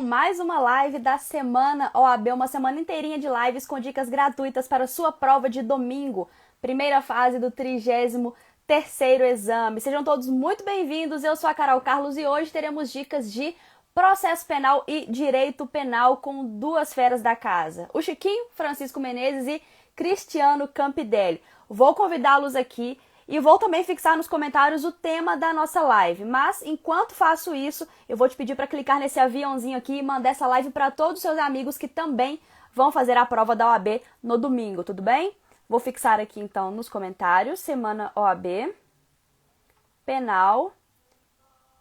Mais uma live da semana OAB, uma semana inteirinha de lives com dicas gratuitas para sua prova de domingo, primeira fase do 33º exame. Sejam todos muito bem-vindos, eu sou a Carol Carlos e hoje teremos dicas de processo penal e direito penal com duas feras da casa, o Chiquinho, Francisco Menezes e Cristiano Campidelli. Vou convidá-los aqui e vou também fixar nos comentários o tema da nossa live. Mas, enquanto faço isso, eu vou te pedir para clicar nesse aviãozinho aqui e mandar essa live para todos os seus amigos que também vão fazer a prova da OAB no domingo, tudo bem? Vou fixar aqui, então, nos comentários, semana OAB, penal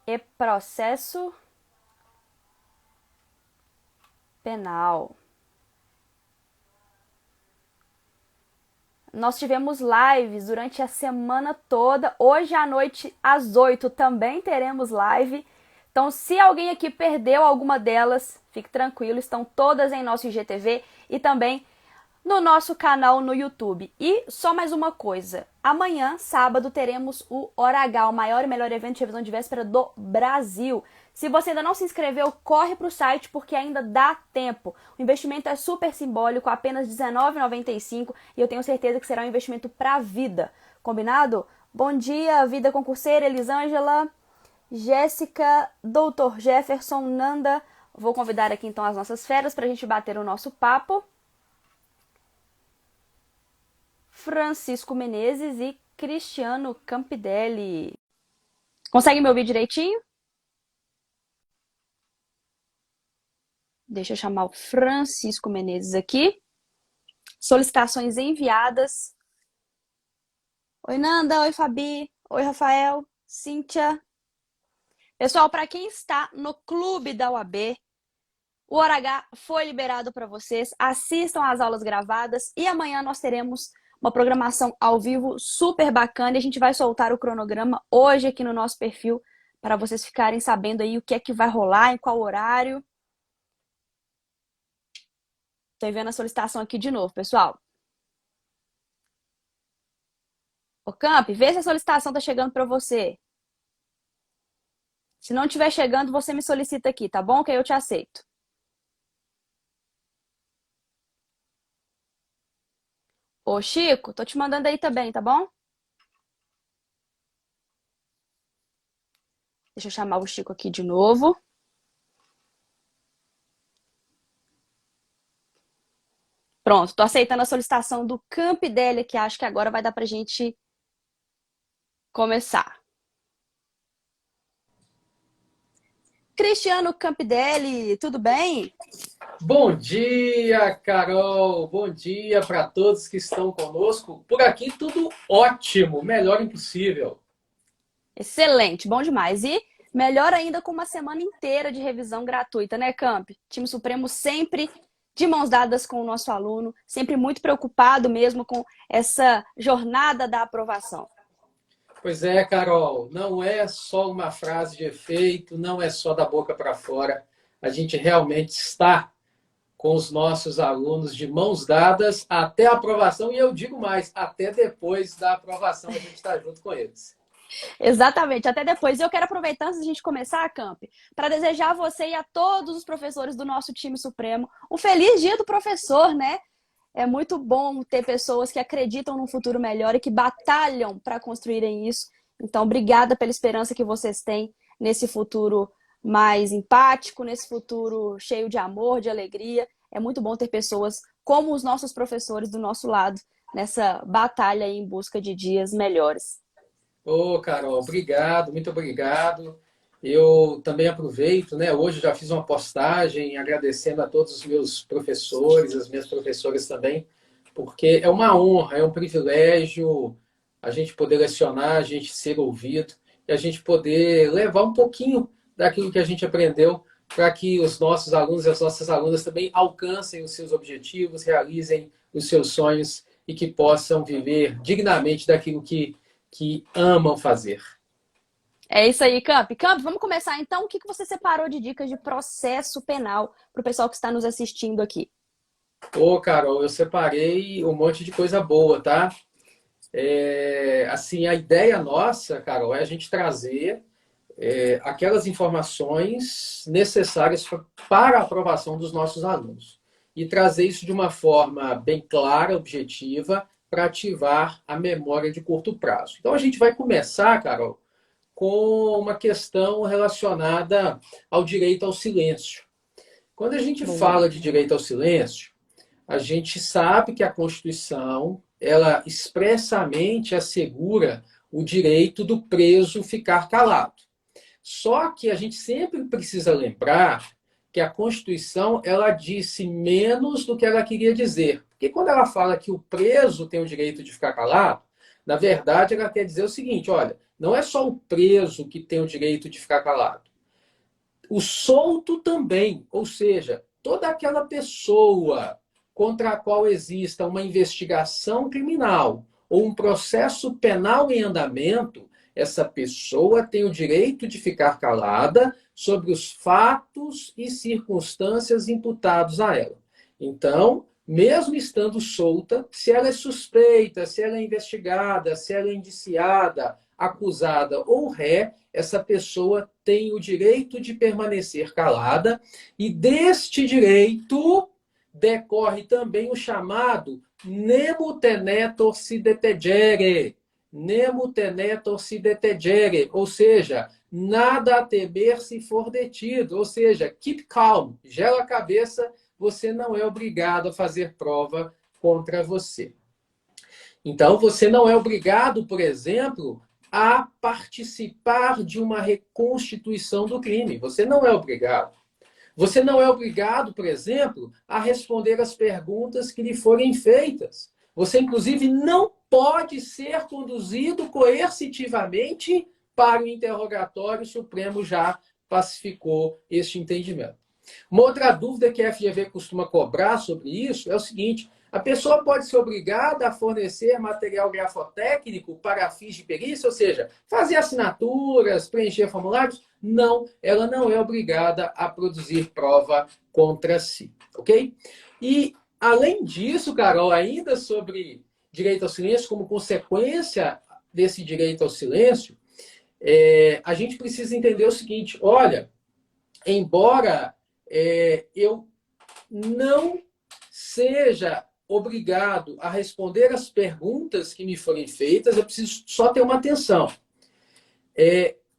e processo penal. Nós tivemos lives durante a semana toda. Hoje à noite, às 8, também teremos live. Então, se alguém aqui perdeu alguma delas, fique tranquilo, estão todas em nosso IGTV e também no nosso canal no YouTube. E só mais uma coisa. Amanhã, sábado, teremos o Hora H, o maior e melhor evento de revisão de véspera do Brasil. Se você ainda não se inscreveu, corre para o site porque ainda dá tempo. O investimento é super simbólico, apenas R$19,95 e eu tenho certeza que será um investimento para a vida. Combinado? Bom dia, vida concurseira, Elisângela, Jéssica, Doutor Jefferson, Nanda. Vou convidar aqui então as nossas feras para a gente bater o nosso papo. Francisco Menezes e Cristiano Campidelli. Consegue me ouvir direitinho? Deixa eu chamar o Francisco Menezes aqui. Solicitações enviadas. Oi, Nanda. Oi, Fabi. Oi, Rafael. Cíntia. Pessoal, para quem está no clube da UAB, o Hora H foi liberado para vocês. Assistam às aulas gravadas e amanhã nós teremos uma programação ao vivo super bacana e a gente vai soltar o cronograma hoje aqui no nosso perfil para vocês ficarem sabendo aí o que é que vai rolar, em qual horário. Estou enviando a solicitação aqui de novo, pessoal. Ô, Camp, vê se a solicitação está chegando para você. Se não estiver chegando, você me solicita aqui, tá bom? Que aí eu te aceito. Ô, Chico, tô te mandando aí também, tá bom? Deixa eu chamar o Chico aqui de novo. Pronto, tô aceitando a solicitação do Campidelli, que acho que agora vai dar pra gente começar. Cristiano Campidelli, tudo bem? Bom dia, Carol. Bom dia para todos que estão conosco. Por aqui tudo ótimo, melhor impossível. Excelente, bom demais. E melhor ainda com uma semana inteira de revisão gratuita, né, Camp? Time Supremo sempre de mãos dadas com o nosso aluno, sempre muito preocupado mesmo com essa jornada da aprovação. Pois é, Carol, não é só uma frase de efeito, não é só da boca para fora. A gente realmente está com os nossos alunos de mãos dadas até a aprovação, e eu digo mais, até depois da aprovação a gente está junto com eles. Exatamente, até depois. Eu quero aproveitar antes da gente começar, Camp, para desejar a você e a todos os professores do nosso time supremo um feliz dia do professor, né? É muito bom ter pessoas que acreditam num futuro melhor e que batalham para construírem isso. Então, obrigada pela esperança que vocês têm nesse futuro mais empático, nesse futuro cheio de amor, de alegria. É muito bom ter pessoas como os nossos professores do nosso lado nessa batalha em busca de dias melhores. Ô, Carol, obrigado, muito obrigado. Eu também aproveito, né? Hoje já fiz uma postagem agradecendo a todos os meus professores, as minhas professoras também, porque é uma honra, é um privilégio a gente poder lecionar, a gente ser ouvido e a gente poder levar um pouquinho daquilo que a gente aprendeu para que os nossos alunos e as nossas alunas também alcancem os seus objetivos, realizem os seus sonhos e que possam viver dignamente daquilo que amam fazer. É isso aí, Camp. Camp, vamos começar então. O que você separou de dicas de processo penal para o pessoal que está nos assistindo aqui? Ô, Carol, eu separei um monte de coisa boa, tá? Assim, a ideia nossa, Carol, é a gente trazer aquelas informações necessárias para a aprovação dos nossos alunos. E trazer isso de uma forma bem clara, objetiva, para ativar a memória de curto prazo. Então, a gente vai começar, Carol, com uma questão relacionada ao direito ao silêncio. Quando a gente fala de direito ao silêncio, a gente sabe que a Constituição, ela expressamente assegura o direito do preso ficar calado. Só que a gente sempre precisa lembrar que a Constituição, ela disse menos do que ela queria dizer. Porque quando ela fala que o preso tem o direito de ficar calado, na verdade ela quer dizer o seguinte, olha, não é só o preso que tem o direito de ficar calado. O solto também, ou seja, toda aquela pessoa contra a qual exista uma investigação criminal ou um processo penal em andamento, essa pessoa tem o direito de ficar calada sobre os fatos e circunstâncias imputados a ela. Então, mesmo estando solta, se ela é suspeita, se ela é investigada, se ela é indiciada, acusada ou ré, essa pessoa tem o direito de permanecer calada e deste direito decorre também o chamado nemo tenetur si detegere. Nemo tenetur si detegere, ou seja, nada a temer se for detido, ou seja, keep calm, gela a cabeça, você não é obrigado a fazer prova contra você. Então, você não é obrigado, por exemplo, a participar de uma reconstituição do crime. Você não é obrigado. Você não é obrigado, por exemplo, a responder as perguntas que lhe forem feitas. Você, inclusive, não pode ser conduzido coercitivamente para o interrogatório. O Supremo já pacificou este entendimento. Uma outra dúvida que a FGV costuma cobrar sobre isso é o seguinte: a pessoa pode ser obrigada a fornecer material grafotécnico para fins de perícia, ou seja, fazer assinaturas, preencher formulários? Não, ela não é obrigada a produzir prova contra si, ok? E, além disso, Carol, ainda sobre direito ao silêncio, como consequência desse direito ao silêncio, a gente precisa entender o seguinte: olha, embora eu não seja obrigado a responder as perguntas que me forem feitas, eu preciso só ter uma atenção.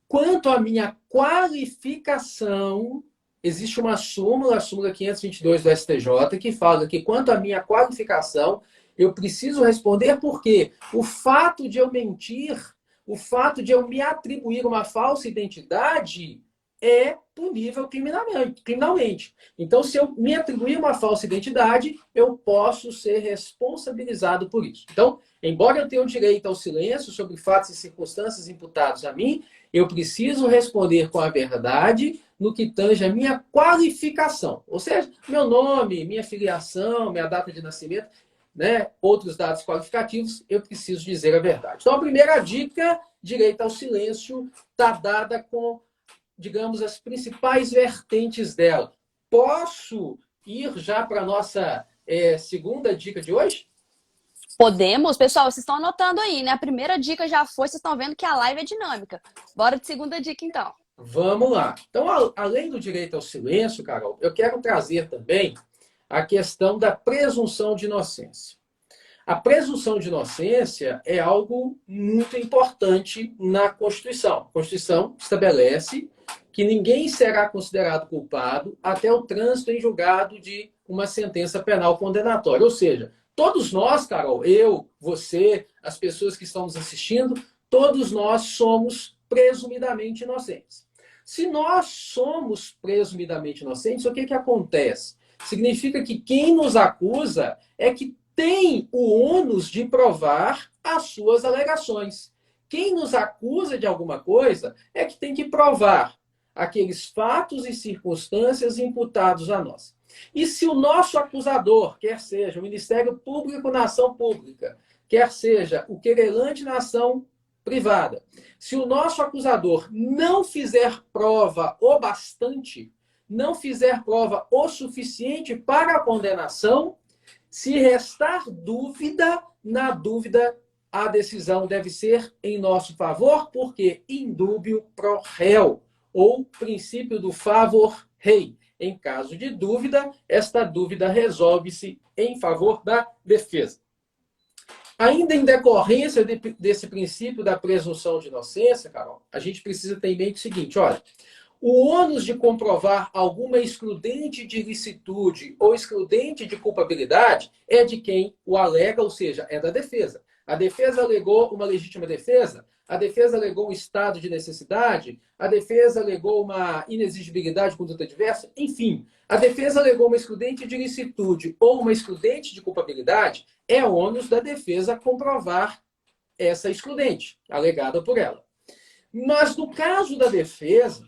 Quanto à minha qualificação, existe uma súmula, a súmula 522 do STJ, que fala que quanto à minha qualificação, eu preciso responder porque o fato de eu mentir, o fato de eu me atribuir uma falsa identidade é punível criminalmente. Então, se eu me atribuir uma falsa identidade, eu posso ser responsabilizado por isso. Então, embora eu tenha o direito ao silêncio sobre fatos e circunstâncias imputados a mim, eu preciso responder com a verdade no que tange a minha qualificação. Ou seja, meu nome, minha filiação, minha data de nascimento, né, outros dados qualificativos, eu preciso dizer a verdade. Então, a primeira dica, direito ao silêncio, está dada com, digamos, as principais vertentes dela. Posso ir já para a nossa segunda dica de hoje? Podemos. Pessoal, vocês estão anotando aí, né? A primeira dica já foi, vocês estão vendo que a live é dinâmica. Bora de segunda dica, então. Vamos lá. Então, além do direito ao silêncio, Carol, eu quero trazer também a questão da presunção de inocência. A presunção de inocência é algo muito importante na Constituição. A Constituição estabelece que ninguém será considerado culpado até o trânsito em julgado de uma sentença penal condenatória. Ou seja, todos nós, Carol, eu, você, as pessoas que estão nos assistindo, todos nós somos presumidamente inocentes. Se nós somos presumidamente inocentes, o que acontece? Significa que quem nos acusa é que tem o ônus de provar as suas alegações. Quem nos acusa de alguma coisa é que tem que provar aqueles fatos e circunstâncias imputados a nós. E se o nosso acusador, quer seja o Ministério Público na ação pública, quer seja o querelante na ação privada, se o nosso acusador não fizer prova o bastante, não fizer prova o suficiente para a condenação, se restar dúvida, na dúvida a decisão deve ser em nosso favor, porque indúbio pro réu, ou princípio do favor rei. Em caso de dúvida, esta dúvida resolve-se em favor da defesa. Ainda em decorrência desse princípio da presunção de inocência, Carol, a gente precisa ter em mente o seguinte, olha, o ônus de comprovar alguma excludente de ilicitude ou excludente de culpabilidade é de quem o alega, ou seja, é da defesa. A defesa alegou uma legítima defesa, a defesa alegou um estado de necessidade, a defesa alegou uma inexigibilidade de conduta diversa, enfim, a defesa alegou uma excludente de ilicitude ou uma excludente de culpabilidade, é ônus da defesa comprovar essa excludente, alegada por ela. Mas no caso da defesa,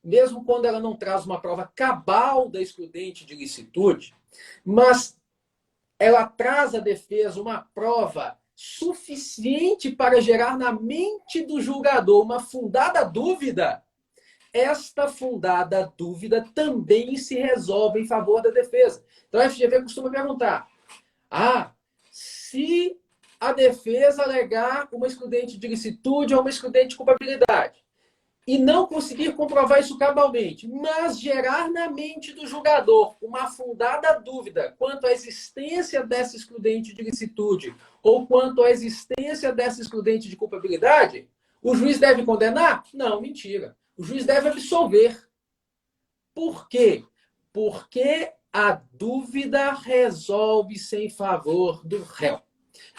mesmo quando ela não traz uma prova cabal da excludente de ilicitude, mas ela traz à defesa uma prova suficiente para gerar na mente do julgador uma fundada dúvida, esta fundada dúvida também se resolve em favor da defesa. Então, a FGV costuma perguntar, se a defesa alegar uma excludente de ilicitude ou uma excludente de culpabilidade, e não conseguir comprovar isso cabalmente, mas gerar na mente do julgador uma fundada dúvida quanto à existência dessa excludente de ilicitude ou quanto à existência dessa excludente de culpabilidade, o juiz deve condenar? Não, mentira. O juiz deve absolver. Por quê? Porque a dúvida resolve-se em favor do réu.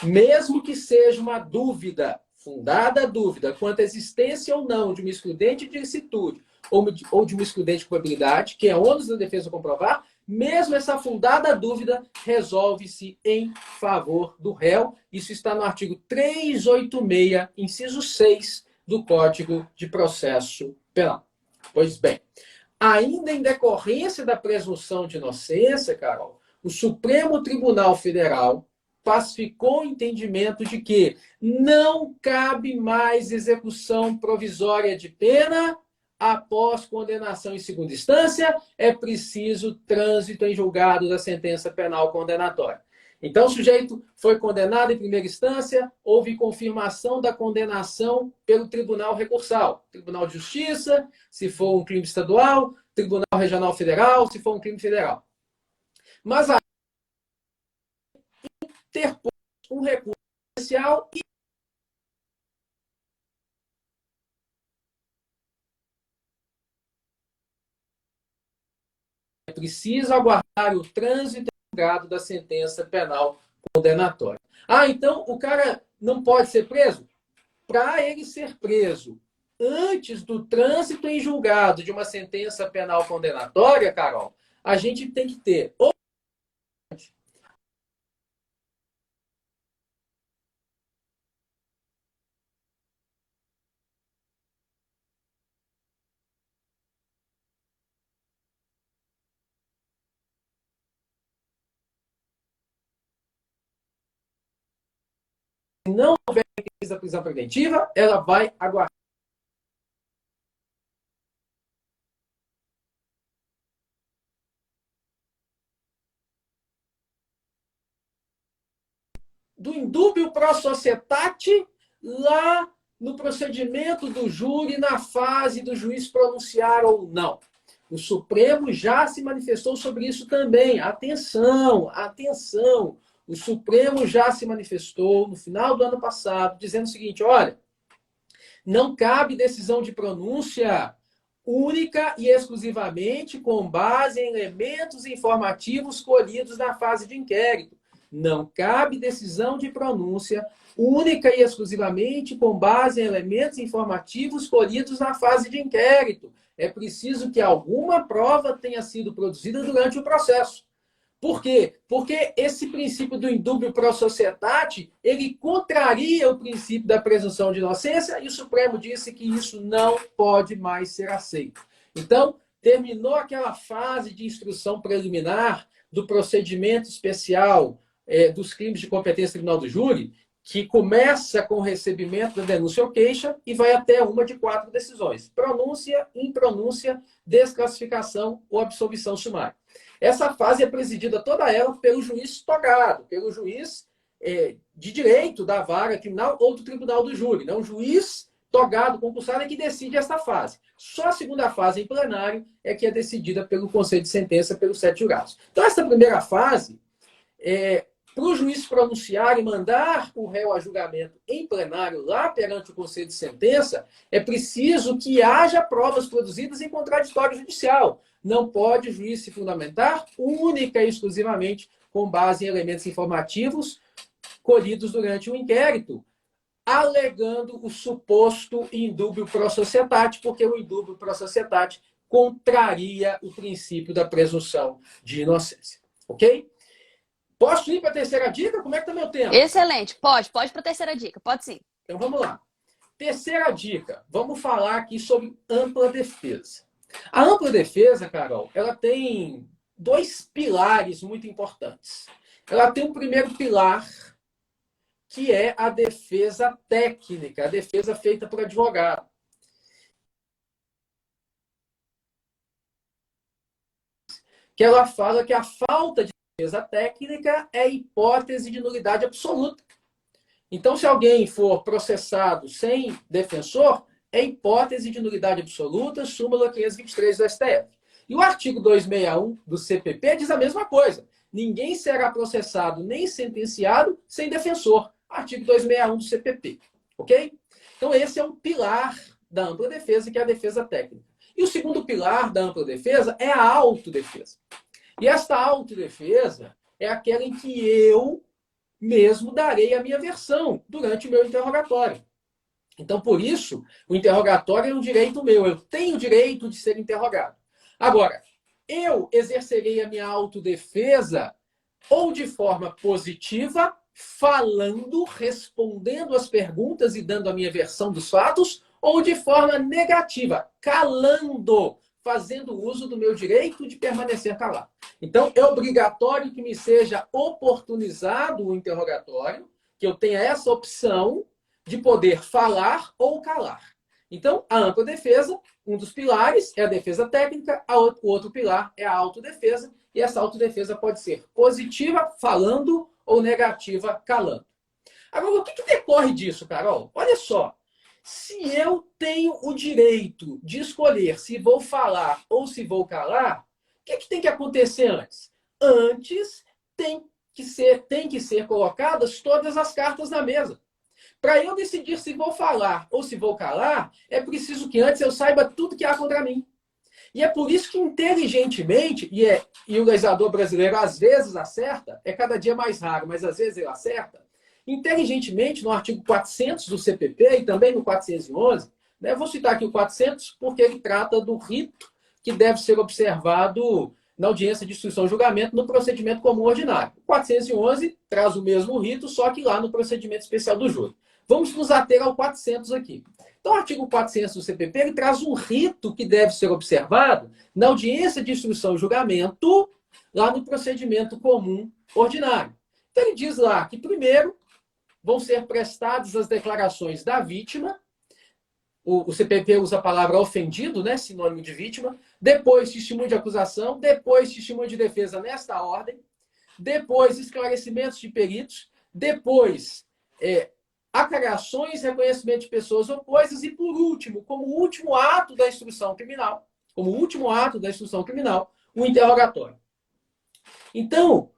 Mesmo que seja uma dúvida, fundada dúvida quanto à existência ou não de uma excludente de ilicitude ou de uma excludente de culpabilidade, que é ônus da defesa comprovar, mesmo essa fundada dúvida resolve-se em favor do réu. Isso está no artigo 386, inciso 6 do Código de Processo Penal. Pois bem, ainda em decorrência da presunção de inocência, Carol, o Supremo Tribunal Federal pacificou o entendimento de que não cabe mais execução provisória de pena após condenação em segunda instância, é preciso trânsito em julgado da sentença penal condenatória. Então, o sujeito foi condenado em primeira instância, houve confirmação da condenação pelo Tribunal Recursal, Tribunal de Justiça, se for um crime estadual, Tribunal Regional Federal, se for um crime federal. Mas a interpôs um recurso especial e é preciso aguardar o trânsito em julgado da sentença penal condenatória. Então o cara não pode ser preso? Para ele ser preso antes do trânsito em julgado de uma sentença penal condenatória, Carol, a gente tem que ter não houver a prisão preventiva, ela vai aguardar do indúbio pro societate lá no procedimento do júri, na fase do juiz pronunciar ou não. O Supremo já se manifestou sobre isso também. Atenção, atenção. O Supremo já se manifestou no final do ano passado, dizendo o seguinte, olha, não cabe decisão de pronúncia única e exclusivamente com base em elementos informativos colhidos na fase de inquérito. Não cabe decisão de pronúncia única e exclusivamente com base em elementos informativos colhidos na fase de inquérito. É preciso que alguma prova tenha sido produzida durante o processo. Por quê? Porque esse princípio do indúbio pro societate, ele contraria o princípio da presunção de inocência e o Supremo disse que isso não pode mais ser aceito. Então, terminou aquela fase de instrução preliminar do procedimento especial dos crimes de competência criminal do júri, que começa com o recebimento da denúncia ou queixa e vai até uma de 4 decisões. Pronúncia, impronúncia, desclassificação ou absolvição sumária. Essa fase é presidida toda ela pelo juiz togado, pelo juiz de direito da vara criminal ou do tribunal do júri. Né? Um juiz togado, concursado, é que decide esta fase. Só a segunda fase, em plenário, é que é decidida pelo conselho de sentença, pelos 7 jurados. Então, essa primeira fase, para o juiz pronunciar e mandar o réu a julgamento em plenário lá perante o conselho de sentença, é preciso que haja provas produzidas em contraditório judicial. Não pode o juiz se fundamentar única e exclusivamente com base em elementos informativos colhidos durante o inquérito, alegando o suposto indúbio pro societate, porque o indúbio pro societate contraria o princípio da presunção de inocência. Ok? Posso ir para a terceira dica? Como é que está meu tempo? Excelente. Pode para a terceira dica. Pode sim. Então vamos lá. Terceira dica. Vamos falar aqui sobre ampla defesa. A ampla defesa, Carol, ela tem 2 pilares muito importantes. Ela tem um primeiro pilar, que é a defesa técnica, a defesa feita por advogado. Que ela fala que a falta de defesa técnica é hipótese de nulidade absoluta. Então, se alguém for processado sem defensor, é hipótese de nulidade absoluta, súmula 523 do STF. E o artigo 261 do CPP diz a mesma coisa. Ninguém será processado nem sentenciado sem defensor. Artigo 261 do CPP. Ok? Então, esse é um pilar da ampla defesa, que é a defesa técnica. E o segundo pilar da ampla defesa é a autodefesa. E esta autodefesa é aquela em que eu mesmo darei a minha versão durante o meu interrogatório. Então, por isso, o interrogatório é um direito meu. Eu tenho o direito de ser interrogado. Agora, eu exercerei a minha autodefesa ou de forma positiva, falando, respondendo as perguntas e dando a minha versão dos fatos, ou de forma negativa, calando, fazendo uso do meu direito de permanecer calado. Então, é obrigatório que me seja oportunizado o interrogatório, que eu tenha essa opção de poder falar ou calar. Então, a ampla defesa, um dos pilares é a defesa técnica, o outro pilar é a autodefesa, e essa autodefesa pode ser positiva, falando, ou negativa, calando. Agora, o que decorre disso, Carol? Olha só. Se eu tenho o direito de escolher se vou falar ou se vou calar, o que tem que acontecer antes? Antes tem que ser colocadas todas as cartas na mesa. Para eu decidir se vou falar ou se vou calar, é preciso que antes eu saiba tudo que há contra mim. E é por isso que inteligentemente, e o legislador brasileiro às vezes acerta, é cada dia mais raro, mas às vezes ele acerta, inteligentemente, no artigo 400 do CPP e também no 411, né, vou citar aqui o 400 porque ele trata do rito que deve ser observado na audiência de instrução e julgamento no procedimento comum ordinário. O 411 traz o mesmo rito, só que lá no procedimento especial do júri. Vamos nos ater ao 400 aqui. Então, o artigo 400 do CPP ele traz um rito que deve ser observado na audiência de instrução e julgamento lá no procedimento comum ordinário. Então, ele diz lá que, primeiro, vão ser prestadas as declarações da vítima. O CPP usa a palavra ofendido, né? Sinônimo de vítima. Depois, testemunho de acusação. Depois, testemunho de defesa nesta ordem. Depois, esclarecimentos de peritos. Depois, aclarações, reconhecimento de pessoas ou coisas. E, por último, como último ato da instrução criminal, o interrogatório. Então,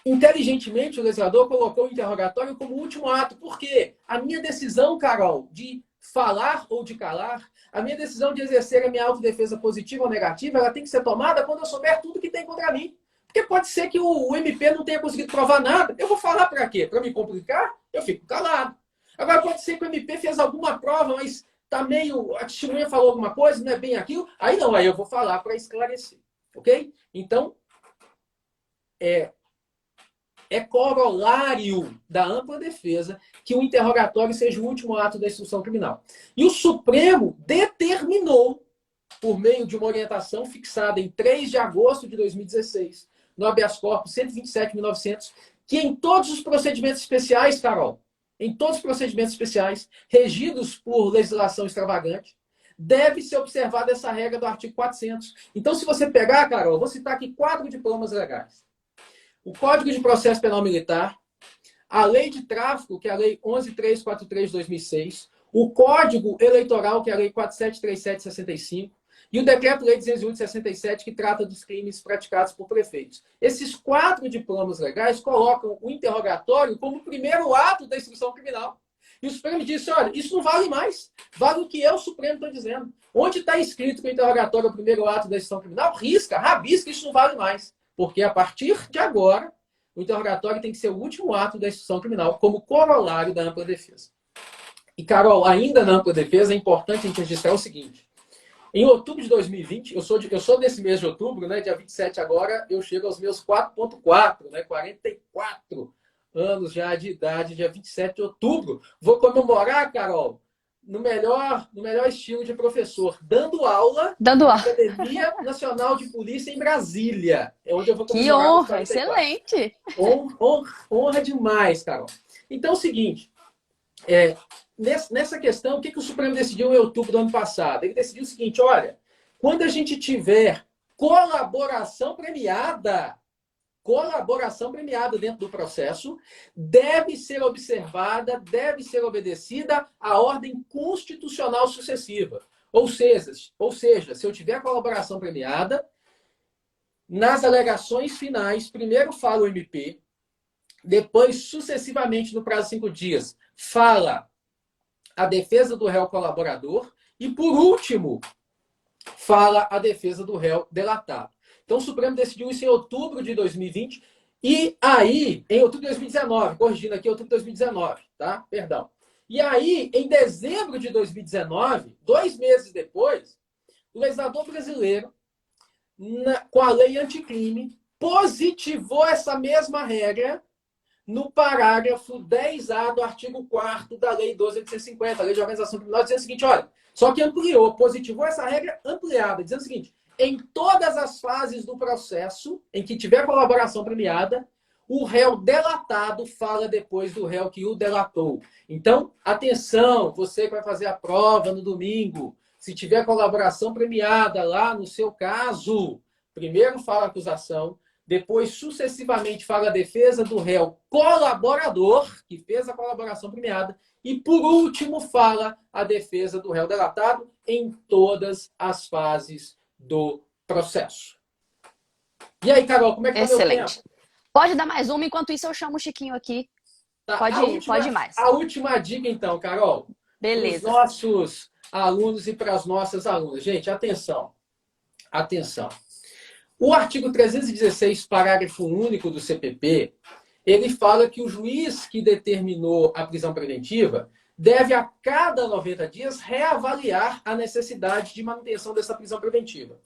inteligentemente, o legislador colocou o interrogatório como último ato. Por quê? A minha decisão, Carol, de falar ou de calar, a minha decisão de exercer a minha autodefesa positiva ou negativa, ela tem que ser tomada quando eu souber tudo que tem contra mim. Porque pode ser que o MP não tenha conseguido provar nada. Eu vou falar para quê? Para me complicar? Eu fico calado. Agora, pode ser que o MP fez alguma prova, mas tá meio... a testemunha falou alguma coisa, não é bem aquilo. Aí não, aí eu vou falar para esclarecer. Ok? Então, é corolário da ampla defesa que o interrogatório seja o último ato da instrução criminal. E o Supremo determinou, por meio de uma orientação fixada em 3 de agosto de 2016, no habeas corpus 127.900, que em todos os procedimentos especiais, Carol, em todos os procedimentos especiais, regidos por legislação extravagante, deve ser observada essa regra do artigo 400. Então, se você pegar, Carol, vou citar aqui 4 diplomas legais. O Código de Processo Penal Militar, a lei de tráfico, que é a lei 11.343 de 2006, o Código Eleitoral, que é a lei 4737 de 65, e o Decreto-Lei 201 de 67, que trata dos crimes praticados por prefeitos. Esses 4 diplomas legais colocam o interrogatório como o primeiro ato da instrução criminal. E o Supremo disse, olha, isso não vale mais. Vale o que eu, o Supremo, estou dizendo. Onde está escrito que o interrogatório é o primeiro ato da instrução criminal, risca, rabisca, isso não vale mais. Porque a partir de agora, o interrogatório tem que ser o último ato da instrução criminal, como corolário da ampla defesa. E, Carol, ainda na ampla defesa, é importante a gente registrar o seguinte. Em outubro de 2020, eu sou desse mês de outubro, né? Dia 27 agora, eu chego aos meus 4.4, né? 44 anos já de idade, dia 27 de outubro. Vou comemorar, Carol, no melhor estilo de professor, dando aula na Academia Nacional de Polícia em Brasília. É onde eu vou comemorar. Que honra, excelente! Honra demais, Carol. Então é o seguinte, nessa questão, o que o Supremo decidiu em outubro do ano passado? Ele decidiu o seguinte, olha, quando a gente tiver colaboração premiada dentro do processo, deve ser observada, deve ser obedecida a ordem constitucional sucessiva. Ou seja, se eu tiver colaboração premiada, nas alegações finais, primeiro fala o MP, depois, sucessivamente, no prazo de 5 dias, fala a defesa do réu colaborador e, por último, fala a defesa do réu delatado. Então, o Supremo decidiu isso em outubro de 2020 e aí, em outubro de 2019, corrigindo aqui, outubro de 2019, tá? Perdão. E aí, em dezembro de 2019, 2 meses depois, o legislador brasileiro, com a lei anticrime, positivou essa mesma regra no parágrafo 10A do artigo 4º da Lei 12.850, a Lei de Organização Criminal, dizendo o seguinte, olha, só que ampliou, positivou essa regra ampliada, dizendo o seguinte, em todas as fases do processo em que tiver colaboração premiada, o réu delatado fala depois do réu que o delatou. Então, atenção, você que vai fazer a prova no domingo, se tiver colaboração premiada lá no seu caso, primeiro fala a acusação, depois, sucessivamente, fala a defesa do réu colaborador, que fez a colaboração premiada, e, por último, fala a defesa do réu delatado em todas as fases do processo. E aí, Carol, como é que está o meu tempo? Pode dar mais uma, enquanto isso eu chamo o Chiquinho aqui. Tá, pode ir mais. A última dica, então, Carol. Beleza. Para os nossos alunos e para as nossas alunas. Gente, atenção. Atenção. O artigo 316, parágrafo único do CPP, ele fala que o juiz que determinou a prisão preventiva deve, a cada 90 dias, reavaliar a necessidade de manutenção dessa prisão preventiva.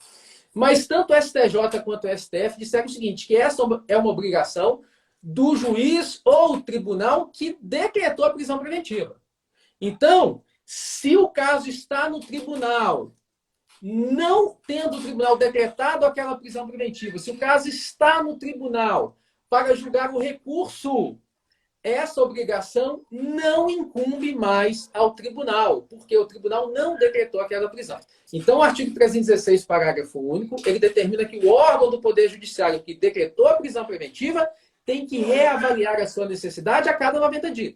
Mas tanto o STJ quanto o STF disseram o seguinte, que essa é uma obrigação do juiz ou tribunal que decretou a prisão preventiva. Então, se o caso está no tribunal, não tendo o tribunal decretado aquela prisão preventiva, se o caso está no tribunal para julgar o recurso, essa obrigação não incumbe mais ao tribunal, porque o tribunal não decretou aquela prisão. Então, o artigo 316, parágrafo único, ele determina que o órgão do Poder Judiciário que decretou a prisão preventiva tem que reavaliar a sua necessidade a cada 90 dias.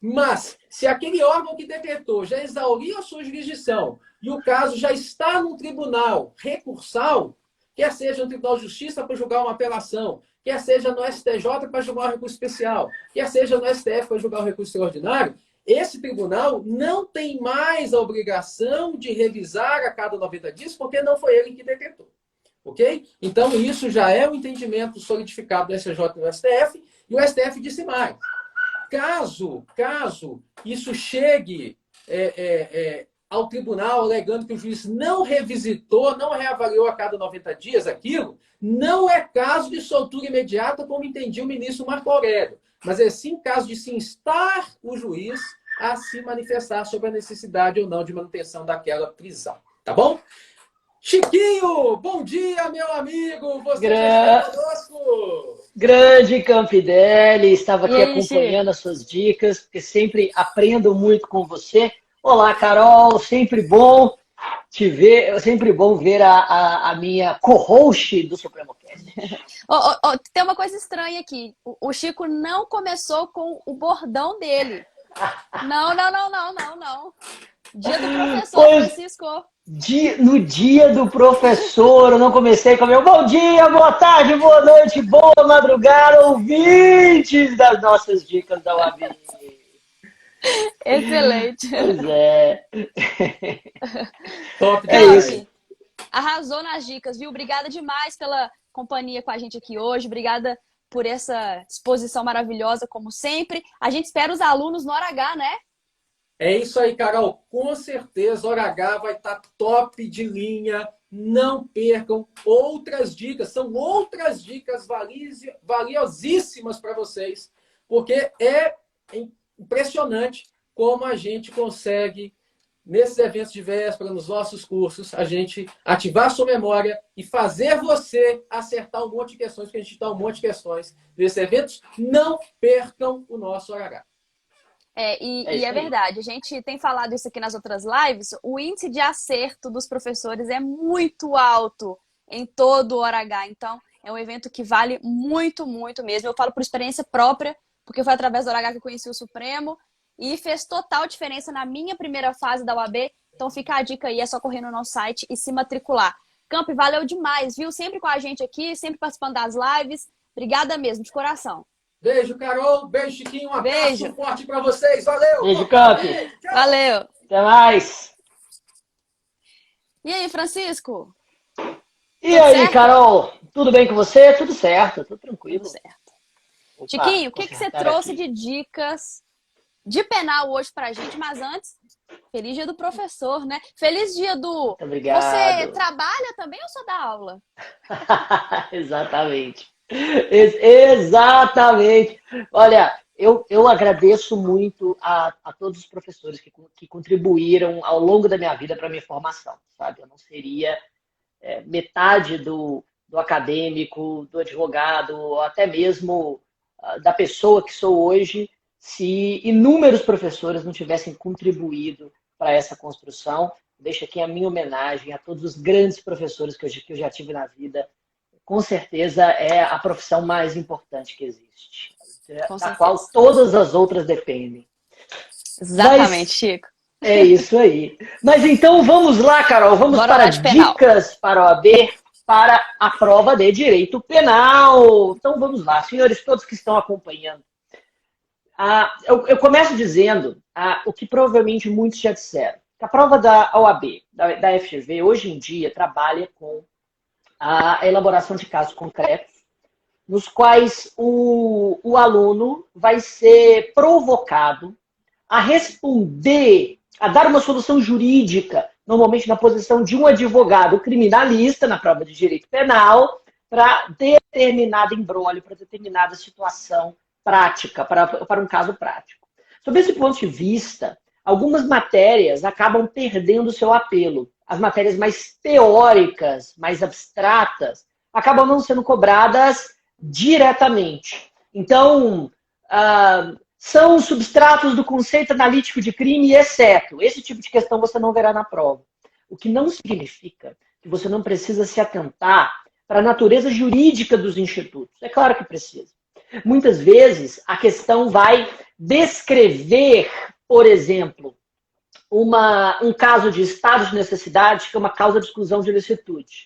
Mas, se aquele órgão que decretou já exauriu a sua jurisdição e o caso já está no tribunal recursal, quer seja no Tribunal de Justiça para julgar uma apelação, quer seja no STJ para julgar um recurso especial, quer seja no STF para julgar um recurso extraordinário, esse tribunal não tem mais a obrigação de revisar a cada 90 dias, porque não foi ele que decretou. Ok? Então, isso já é um entendimento solidificado do STJ e do STF, e o STF disse mais. Caso isso chegue ao tribunal alegando que o juiz não revisitou, não reavaliou a cada 90 dias aquilo, não é caso de soltura imediata, como entendia o ministro Marco Aurélio, mas é sim caso de se instar o juiz a se manifestar sobre a necessidade ou não de manutenção daquela prisão. Tá bom? Chiquinho, bom dia, meu amigo! Você já está conosco? Grande Campidelli, estava aqui acompanhando as suas dicas, porque sempre aprendo muito com você. Olá, Carol, sempre bom. te ver. É sempre bom ver a minha co-host do Supremo Cast. Tem uma coisa estranha aqui. O Chico não começou com o bordão dele. Não, não, não, não, não, não. Dia do professor, Francisco. No dia do professor, eu não comecei com o meu bom dia, boa tarde, boa noite, boa madrugada, ouvintes das nossas dicas da UAB. Excelente. Pois é. Top É demais. isso. Arrasou nas dicas, viu? Obrigada demais pela companhia com a gente aqui hoje. Obrigada por essa exposição maravilhosa, como sempre. A gente espera os alunos no Hora H, né? É isso aí, Carol. Com certeza, Hora H vai estar top de linha. Não percam outras dicas. São outras dicas valiosíssimas para vocês, porque é impressionante como a gente consegue, nesses eventos de véspera, nos nossos cursos, a gente ativar a sua memória e fazer você acertar um monte de questões, porque a gente dá um monte de questões nesses eventos. Não percam o nosso Hora H. É verdade, a gente tem falado isso aqui nas outras lives, o índice de acerto dos professores é muito alto em todo o Hora H, então é um evento que vale muito, muito mesmo. Eu falo por experiência própria, porque foi através do Hora H que eu conheci o Supremo e fez total diferença na minha primeira fase da UAB, então fica a dica aí, é só correr no nosso site e se matricular. Camp, valeu demais, viu? Sempre com a gente aqui, sempre participando das lives, obrigada mesmo, de coração. Beijo, Carol. Beijo, Chiquinho. Um abraço Beijo. forte para vocês. Valeu. Beijo, Camp. Valeu. Até mais. E aí, Francisco? E aí, certo? Carol? Tudo bem com você? Tudo certo, tudo tranquilo. Tudo certo. Opa, Chiquinho, o que você trouxe aqui de dicas de penal hoje pra gente? Mas antes, feliz dia do professor, né? Feliz dia do... Muito obrigado. Você trabalha também ou só dá aula? Exatamente. Exatamente. Olha, eu agradeço muito a todos os professores que contribuíram ao longo da minha vida para a minha formação, sabe? Eu não seria metade do acadêmico, do advogado, ou até mesmo da pessoa que sou hoje, se inúmeros professores não tivessem contribuído para essa construção. Deixo aqui a minha homenagem a todos os grandes professores que eu já tive na vida. Com certeza é a profissão mais importante que existe, da qual todas as outras dependem. Exatamente, Chico. É isso aí. Mas então vamos lá, Carol, vamos para dicas para a OAB, para a prova de direito penal. Então vamos lá, senhores todos que estão acompanhando. Eu começo dizendo o que provavelmente muitos já disseram. A prova da OAB, da FGV, hoje em dia trabalha com a elaboração de casos concretos, nos quais o aluno vai ser provocado a responder, a dar uma solução jurídica, normalmente na posição de um advogado criminalista, na prova de direito penal, para determinado imbróglio, para determinada situação prática, para um caso prático. Sob esse ponto de vista, algumas matérias acabam perdendo seu apelo. As matérias mais teóricas, mais abstratas, acabam não sendo cobradas diretamente. Então, são substratos do conceito analítico de crime, exceto. Esse tipo de questão você não verá na prova. O que não significa que você não precisa se atentar para a natureza jurídica dos institutos. É claro que precisa. Muitas vezes, a questão vai descrever, por exemplo, um caso de estado de necessidade, que é uma causa de exclusão de licitude.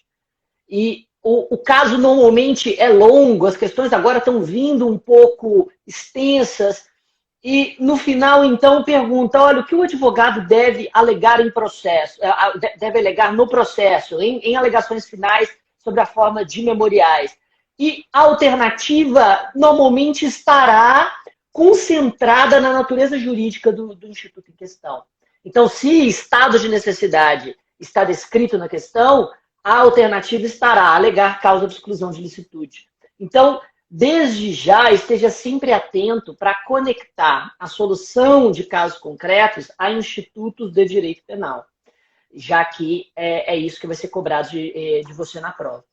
E o caso normalmente é longo, as questões agora estão vindo um pouco extensas, e no final, então, pergunta, olha, o que o advogado deve alegar em processo, deve alegar no processo, em alegações finais sobre a forma de memoriais. E a alternativa normalmente estará concentrada na natureza jurídica do instituto em questão. Então, se estado de necessidade está descrito na questão, a alternativa estará a alegar causa de exclusão de licitude. Então, desde já, esteja sempre atento para conectar a solução de casos concretos a institutos de direito penal, já que é isso que vai ser cobrado de você na prova.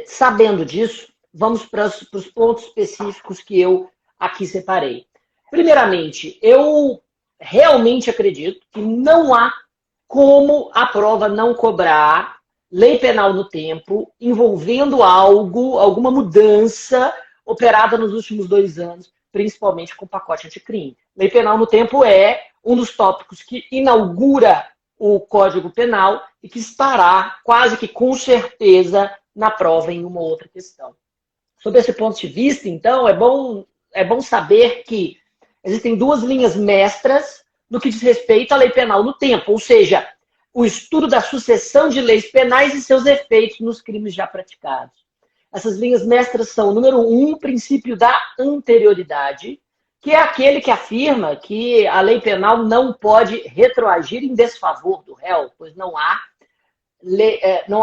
Sabendo disso, vamos para os pontos específicos que eu aqui separei. Primeiramente, eu realmente acredito que não há como a prova não cobrar lei penal no tempo, envolvendo alguma mudança operada nos últimos 2 anos, principalmente com o pacote anticrime. Lei penal no tempo é um dos tópicos que inaugura o Código Penal e que estará quase que com certeza na prova em uma outra questão. Sob esse ponto de vista, então, é bom saber que existem 2 linhas mestras no que diz respeito à lei penal no tempo, ou seja, o estudo da sucessão de leis penais e seus efeitos nos crimes já praticados. Essas linhas mestras são, número 1, o princípio da anterioridade, que é aquele que afirma que a lei penal não pode retroagir em desfavor do réu, pois não há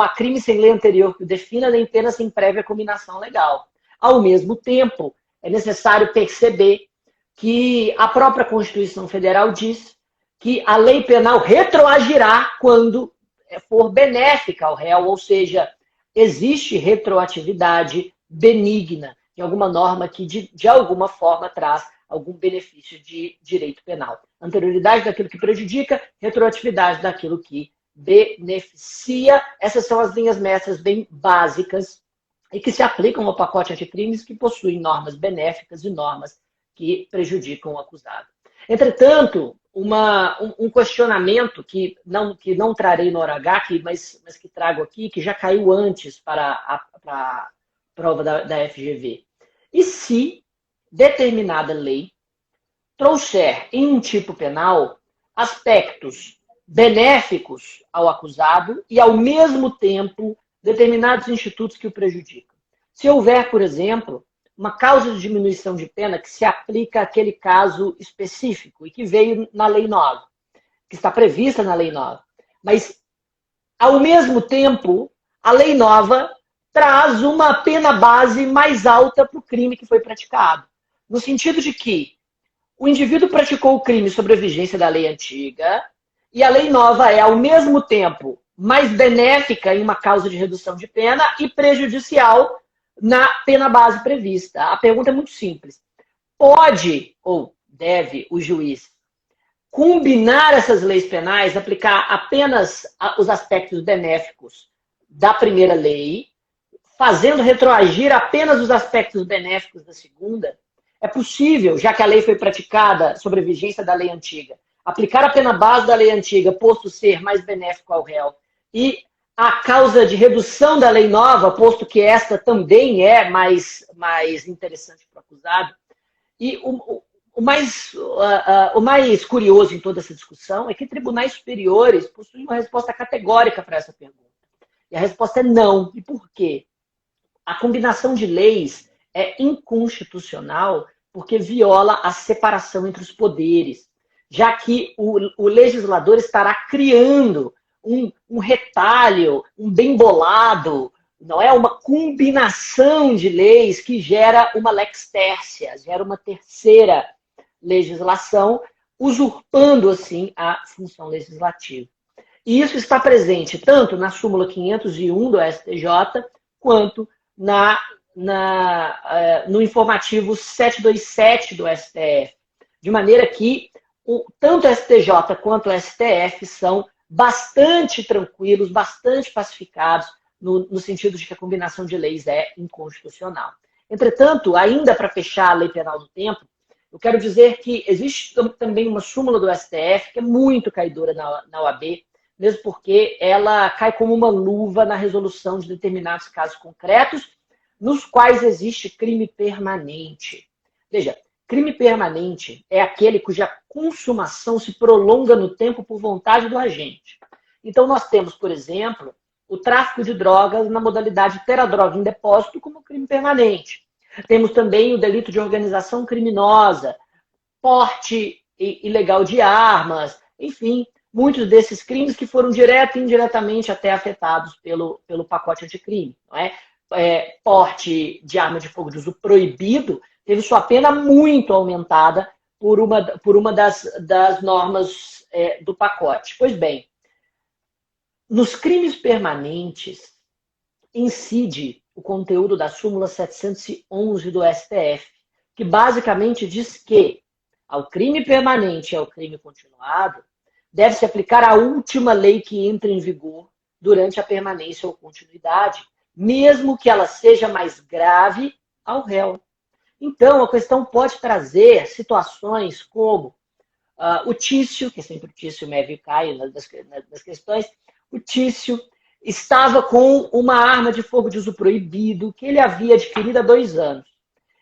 crime sem lei anterior que o defina, nem pena sem prévia combinação legal. Ao mesmo tempo, é necessário perceber que a própria Constituição Federal diz que a lei penal retroagirá quando for benéfica ao réu, ou seja, existe retroatividade benigna, de alguma norma que de alguma forma traz algum benefício de direito penal. Anterioridade daquilo que prejudica, retroatividade daquilo que beneficia. Essas são as linhas mestras bem básicas e que se aplicam ao pacote anticrimes, que possuem normas benéficas e normas que prejudicam o acusado. Entretanto, um questionamento que não trarei no hora H, mas que trago aqui, que já caiu antes para a prova da FGV. E se determinada lei trouxer em um tipo penal aspectos benéficos ao acusado e, ao mesmo tempo, determinados institutos que o prejudicam? Se houver, por exemplo, uma causa de diminuição de pena que se aplica àquele caso específico e que veio na Lei Nova, que está prevista na Lei Nova. Mas, ao mesmo tempo, a Lei Nova traz uma pena base mais alta para o crime que foi praticado. No sentido de que o indivíduo praticou o crime sob a vigência da lei antiga e a Lei Nova é, ao mesmo tempo, mais benéfica em uma causa de redução de pena e prejudicial na pena base prevista. A pergunta é muito simples. Pode ou deve o juiz combinar essas leis penais, aplicar apenas os aspectos benéficos da primeira lei, fazendo retroagir apenas os aspectos benéficos da segunda? É possível, já que a lei foi praticada sob a vigência da lei antiga, aplicar a pena base da lei antiga, posto ser mais benéfico ao réu, e a causa de redução da lei nova, posto que esta também é mais interessante para o acusado. E o mais curioso em toda essa discussão é que tribunais superiores possuem uma resposta categórica para essa pergunta. E a resposta é não. E por quê? A combinação de leis é inconstitucional porque viola a separação entre os poderes, já que o legislador estará criando um retalho, um bem bolado, não é? Uma combinação de leis que gera uma lex tercia, gera uma terceira legislação, usurpando, assim, a função legislativa. E isso está presente tanto na súmula 501 do STJ, quanto no informativo 727 do STF. De maneira que tanto o STJ quanto o STF são bastante tranquilos, bastante pacificados, no sentido de que a combinação de leis é inconstitucional. Entretanto, ainda para fechar a lei penal do tempo, eu quero dizer que existe também uma súmula do STF que é muito caidora na OAB, mesmo porque ela cai como uma luva na resolução de determinados casos concretos, nos quais existe crime permanente. Veja, crime permanente é aquele cuja consumação se prolonga no tempo por vontade do agente. Então, nós temos, por exemplo, o tráfico de drogas na modalidade ter a droga em depósito como crime permanente. Temos também o delito de organização criminosa, porte ilegal de armas, enfim, muitos desses crimes que foram direto e indiretamente até afetados pelo pacote anticrime. Não é? Porte de arma de fogo de uso proibido teve sua pena muito aumentada por uma das normas do pacote. Pois bem, nos crimes permanentes incide o conteúdo da súmula 711 do STF, que basicamente diz que ao crime permanente e ao crime continuado deve-se aplicar a última lei que entra em vigor durante a permanência ou continuidade, mesmo que ela seja mais grave ao réu. Então, a questão pode trazer situações como o Tício, que é sempre o Tício Mévio Caio das questões, o Tício estava com uma arma de fogo de uso proibido que ele havia adquirido há 2 anos.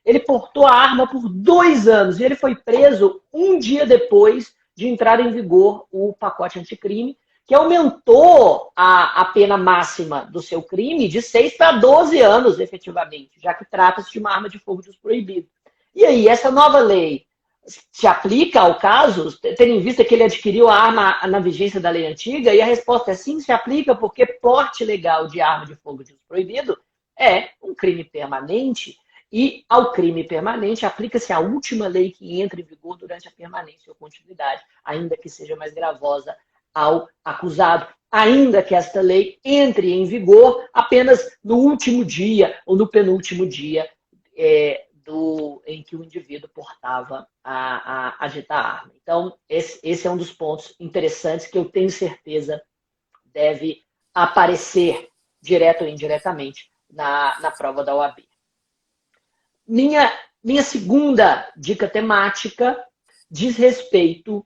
Ele portou a arma por 2 anos e ele foi preso um dia depois de entrar em vigor o pacote anticrime, que aumentou a pena máxima do seu crime de 6 para 12 anos, efetivamente, já que trata-se de uma arma de fogo de uso proibido. E aí, essa nova lei se aplica ao caso, tendo em vista que ele adquiriu a arma na vigência da lei antiga? E a resposta é sim, se aplica, porque porte legal de arma de fogo de uso proibido é um crime permanente, e ao crime permanente aplica-se a última lei que entra em vigor durante a permanência ou continuidade, ainda que seja mais gravosa ao acusado, ainda que esta lei entre em vigor apenas no último dia ou no penúltimo dia em que o indivíduo portava a dita arma. Então, esse é um dos pontos interessantes que eu tenho certeza deve aparecer, direto ou indiretamente, na prova da OAB. Minha segunda dica temática diz respeito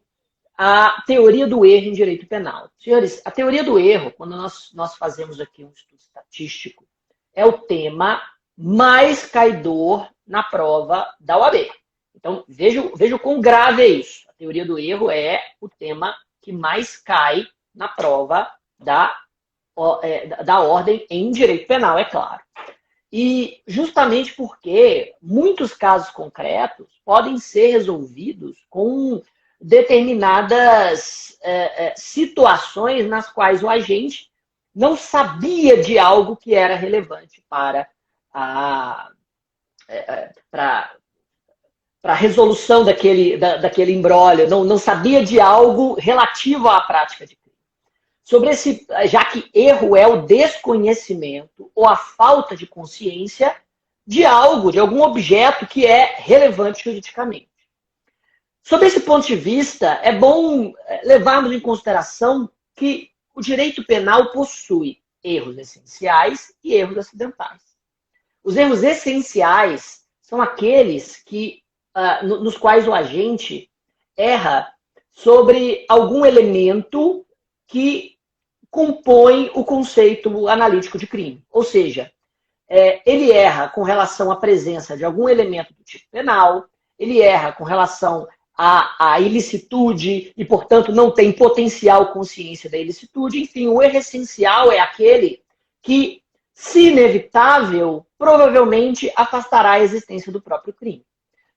à teoria do erro em direito penal. Senhores, a teoria do erro, quando nós fazemos aqui um estudo estatístico, é o tema mais caidor na prova da OAB. Então, veja o quão grave é isso. A teoria do erro é o tema que mais cai na prova da ordem em direito penal, é claro. E justamente porque muitos casos concretos podem ser resolvidos com determinadas situações nas quais o agente não sabia de algo que era relevante para a resolução daquele imbróglio, não sabia de algo relativo à prática de crime. Já que erro é o desconhecimento ou a falta de consciência de algo, de algum objeto que é relevante juridicamente. Sob esse ponto de vista, é bom levarmos em consideração que o direito penal possui erros essenciais e erros acidentais. Os erros essenciais são aqueles nos quais o agente erra sobre algum elemento que compõe o conceito analítico de crime. Ou seja, ele erra com relação à presença de algum elemento do tipo penal, ele erra com relação à ilicitude e, portanto, não tem potencial consciência da ilicitude. Enfim, o erro essencial é aquele que, se inevitável, provavelmente afastará a existência do próprio crime.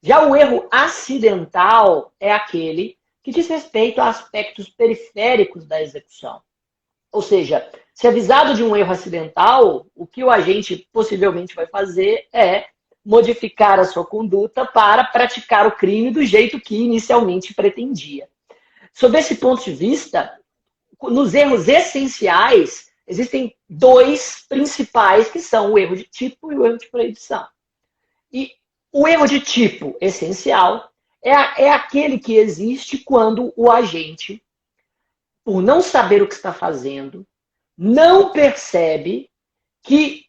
Já o erro acidental é aquele que diz respeito a aspectos periféricos da execução. Ou seja, se avisado de um erro acidental, o que o agente possivelmente vai fazer é modificar a sua conduta para praticar o crime do jeito que inicialmente pretendia. Sob esse ponto de vista, nos erros essenciais, existem 2 principais, que são o erro de tipo e o erro de proibição. E o erro de tipo essencial é aquele que existe quando o agente, por não saber o que está fazendo, não percebe que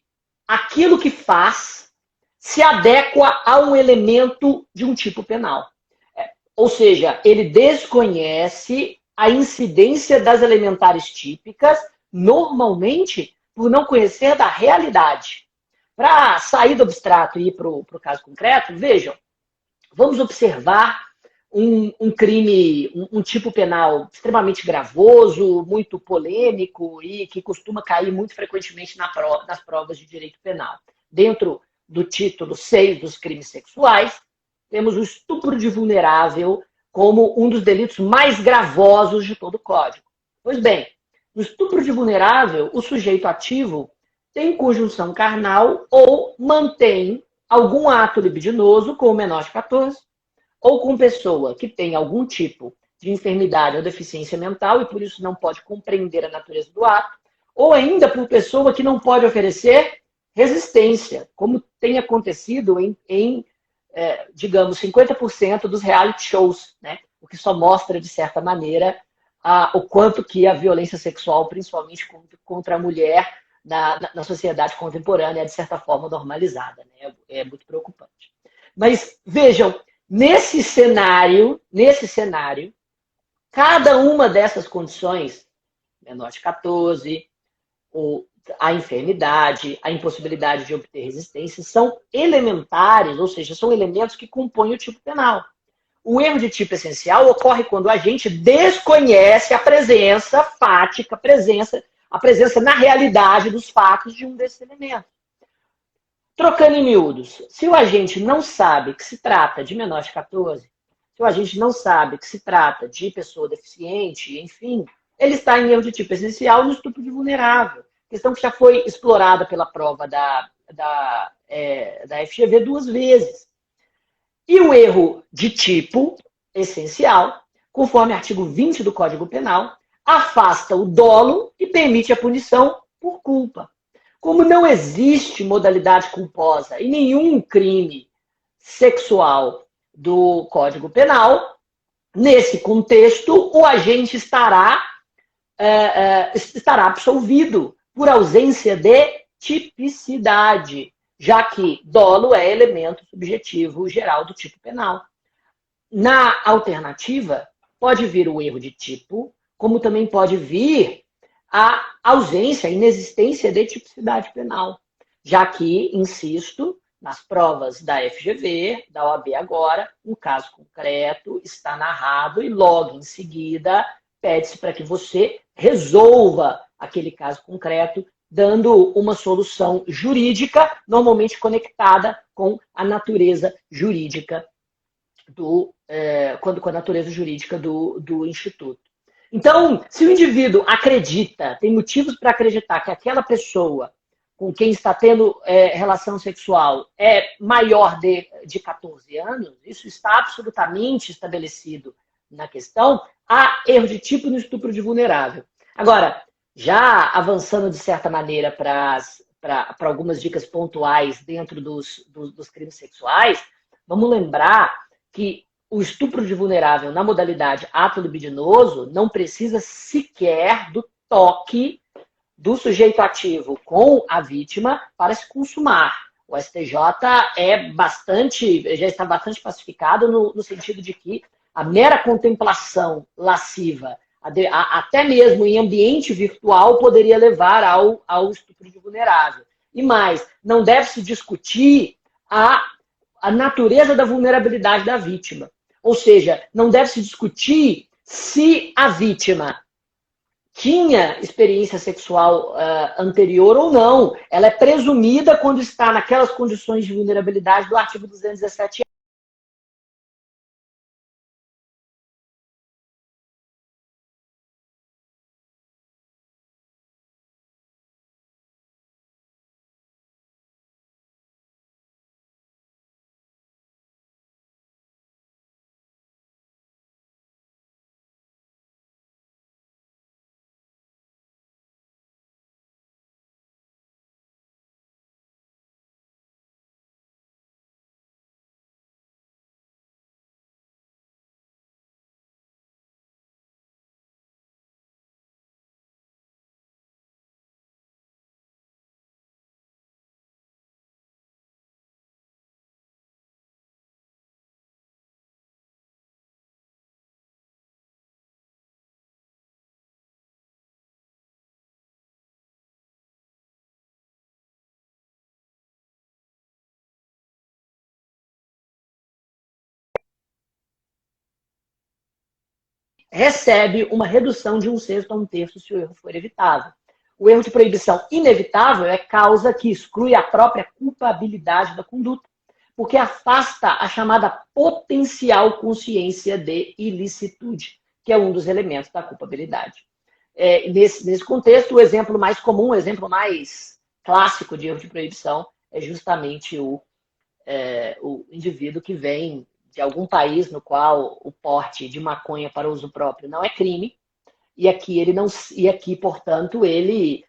aquilo que faz se adequa a um elemento de um tipo penal. Ou seja, ele desconhece a incidência das elementares típicas, normalmente por não conhecer da realidade. Para sair do abstrato e ir para o caso concreto, vejam, vamos observar um crime, um tipo penal extremamente gravoso, muito polêmico e que costuma cair muito frequentemente nas provas de direito penal. Dentro do título 6 dos crimes sexuais, temos o estupro de vulnerável como um dos delitos mais gravosos de todo o Código. Pois bem, no estupro de vulnerável, o sujeito ativo tem conjunção carnal ou mantém algum ato libidinoso com o menor de 14, ou com pessoa que tem algum tipo de enfermidade ou deficiência mental e por isso não pode compreender a natureza do ato, ou ainda por pessoa que não pode oferecer resistência, como tem acontecido digamos, 50% dos reality shows, né? O que só mostra, de certa maneira, o quanto que a violência sexual, principalmente contra a mulher, na sociedade contemporânea, é, de certa forma, normalizada, né? É muito preocupante. Mas, vejam, nesse cenário, cada uma dessas condições, menor de 14, a enfermidade, a impossibilidade de obter resistência, são elementares, ou seja, são elementos que compõem o tipo penal. O erro de tipo essencial ocorre quando a gente desconhece a presença fática, a presença na realidade dos fatos de um desses elementos. Trocando em miúdos, se o agente não sabe que se trata de menor de 14, se o agente não sabe que se trata de pessoa deficiente, enfim, ele está em erro de tipo essencial no estupro de vulnerável. Questão que já foi explorada pela prova da FGV 2 vezes. E o erro de tipo essencial, conforme o artigo 20 do Código Penal, afasta o dolo e permite a punição por culpa. Como não existe modalidade culposa em nenhum crime sexual do Código Penal, nesse contexto, o agente estará absolvido por ausência de tipicidade, já que dolo é elemento subjetivo geral do tipo penal. Na alternativa, pode vir o erro de tipo, como também pode vir a ausência, a inexistência de tipicidade penal, já que, insisto, nas provas da FGV, da OAB agora, um caso concreto está narrado e logo em seguida pede-se para que você resolva aquele caso concreto, dando uma solução jurídica, normalmente conectada com a natureza jurídica do Instituto. Então, se o indivíduo acredita, tem motivos para acreditar que aquela pessoa com quem está tendo relação sexual é maior de 14 anos, isso está absolutamente estabelecido na questão, há erro de tipo no estupro de vulnerável. Agora, já avançando de certa maneira para algumas dicas pontuais dentro dos crimes sexuais, vamos lembrar que o estupro de vulnerável na modalidade ato libidinoso não precisa sequer do toque do sujeito ativo com a vítima para se consumar. O STJ já está bastante pacificado no sentido de que a mera contemplação lasciva, até mesmo em ambiente virtual, poderia levar ao estupro de vulnerável. E mais, não deve se discutir a natureza da vulnerabilidade da vítima. Ou seja, não deve se discutir se a vítima tinha experiência sexual anterior ou não. Ela é presumida quando está naquelas condições de vulnerabilidade do artigo 217. Recebe uma redução de 1/6 a 1/3 se o erro for evitável. O erro de proibição inevitável é causa que exclui a própria culpabilidade da conduta, porque afasta a chamada potencial consciência de ilicitude, que é um dos elementos da culpabilidade. Nesse contexto, o exemplo mais comum, o exemplo mais clássico de erro de proibição é justamente o indivíduo que vem de algum país no qual o porte de maconha para uso próprio não é crime, e aqui, portanto, ele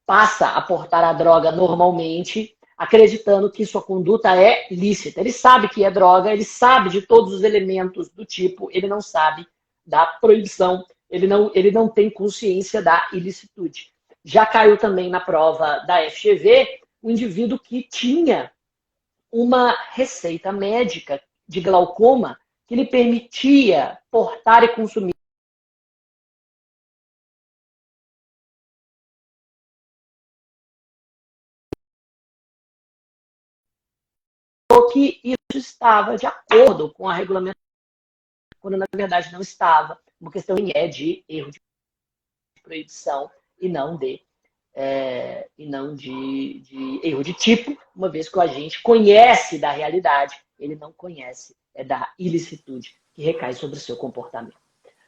passa a portar a droga normalmente, acreditando que sua conduta é lícita. Ele sabe que é droga, ele sabe de todos os elementos do tipo, ele não sabe da proibição ele não tem consciência da ilicitude. Já caiu também na prova da FGV o indivíduo que tinha uma receita médica de glaucoma que lhe permitia portar e consumir que isso estava de acordo com a regulamentação, quando na verdade não estava. Uma questão de erro de proibição e não de erro de tipo, uma vez que o agente conhece da realidade, ele não conhece da ilicitude que recai sobre o seu comportamento.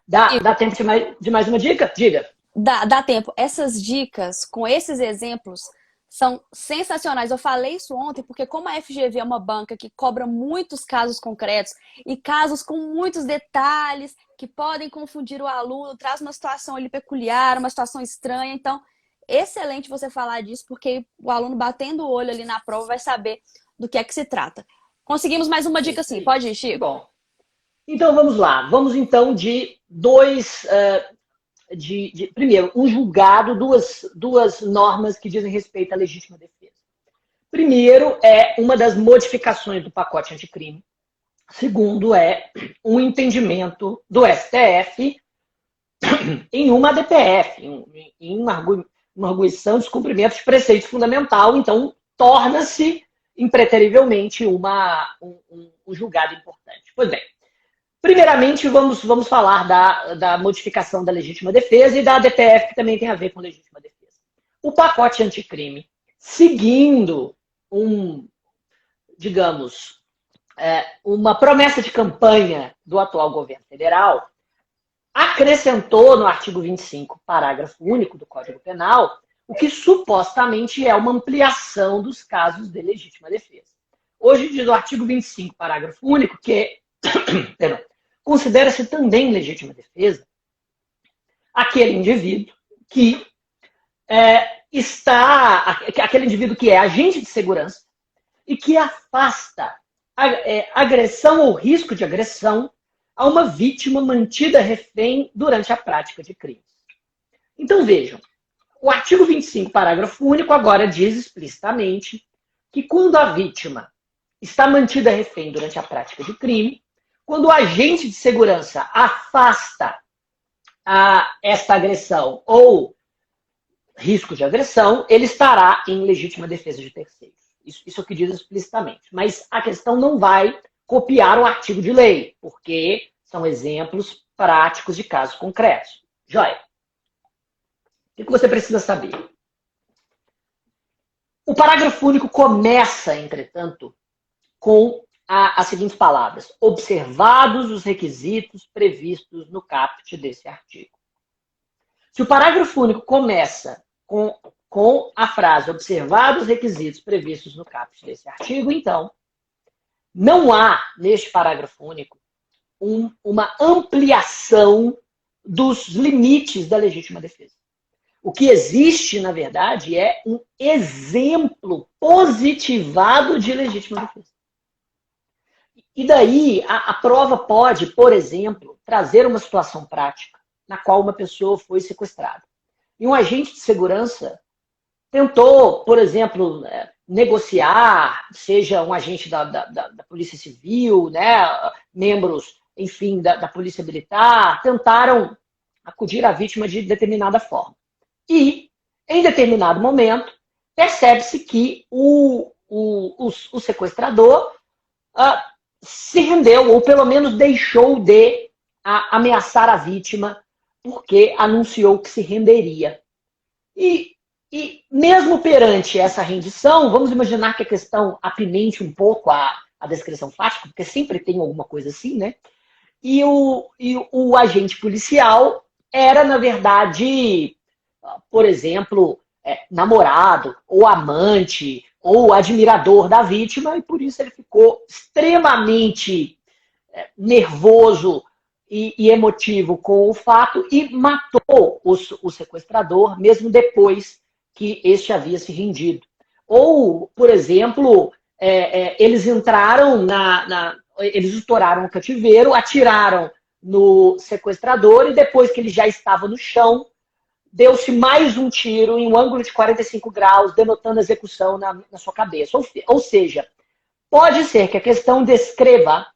Dá tempo de mais uma dica? Diga. Dá tempo. Essas dicas, com esses exemplos, são sensacionais. Eu falei isso ontem porque como a FGV é uma banca que cobra muitos casos concretos e casos com muitos detalhes que podem confundir o aluno, traz uma situação ali peculiar, uma situação estranha. Então, excelente você falar disso, porque o aluno batendo o olho ali na prova vai saber do que é que se trata. Conseguimos mais uma dica sim. Pode ir, Chico? Bom, então vamos lá. Vamos então de dois... primeiro, um julgado, duas normas que dizem respeito à legítima defesa. Primeiro é uma das modificações do pacote anticrime. Segundo é um entendimento do STF em uma DPF, em uma arguição de descumprimento de preceito fundamental. Então, torna-se impreterivelmente um julgado importante. Pois bem, primeiramente, vamos falar da modificação da legítima defesa e da DPF, que também tem a ver com legítima defesa. O pacote anticrime, seguindo uma promessa de campanha do atual governo federal, acrescentou no artigo 25, parágrafo único do Código Penal, o que supostamente é uma ampliação dos casos de legítima defesa. Hoje diz o artigo 25, parágrafo único, que considera-se também legítima defesa aquele indivíduo que aquele indivíduo que é agente de segurança e que afasta agressão ou risco de agressão a uma vítima mantida refém durante a prática de crimes. Então vejam, o artigo 25, parágrafo único, agora diz explicitamente que quando a vítima está mantida refém durante a prática de crime, quando o agente de segurança afasta esta agressão ou risco de agressão, ele estará em legítima defesa de terceiros. Isso é o que diz explicitamente. Mas a questão não vai copiar o artigo de lei, porque são exemplos práticos de casos concretos. Joia. O que você precisa saber? O parágrafo único começa, entretanto, com as seguintes palavras: observados os requisitos previstos no caput desse artigo. Se o parágrafo único começa com a frase observados os requisitos previstos no caput desse artigo, então, não há, neste parágrafo único, uma ampliação dos limites da legítima defesa. O que existe, na verdade, é um exemplo positivado de legítima defesa. E daí, a prova pode, por exemplo, trazer uma situação prática na qual uma pessoa foi sequestrada. E um agente de segurança tentou, por exemplo, negociar, seja um agente da Polícia Civil, né, membros, enfim, da Polícia Militar, tentaram acudir à vítima de determinada forma. E, em determinado momento, percebe-se que o sequestrador se rendeu, ou pelo menos deixou de ameaçar a vítima, porque anunciou que se renderia. E mesmo perante essa rendição, vamos imaginar que a questão apimente um pouco à descrição fática, porque sempre tem alguma coisa assim, né? E o agente policial era, na verdade, por exemplo, namorado, ou amante, ou admirador da vítima, e por isso ele ficou extremamente nervoso e emotivo com o fato e matou o sequestrador, mesmo depois que este havia se rendido. Ou, por exemplo, eles entraram eles estouraram o cativeiro, atiraram no sequestrador e depois que ele já estava no chão, deu-se mais um tiro em um ângulo de 45 graus, denotando a execução na sua cabeça. Ou seja, pode ser que a questão descreva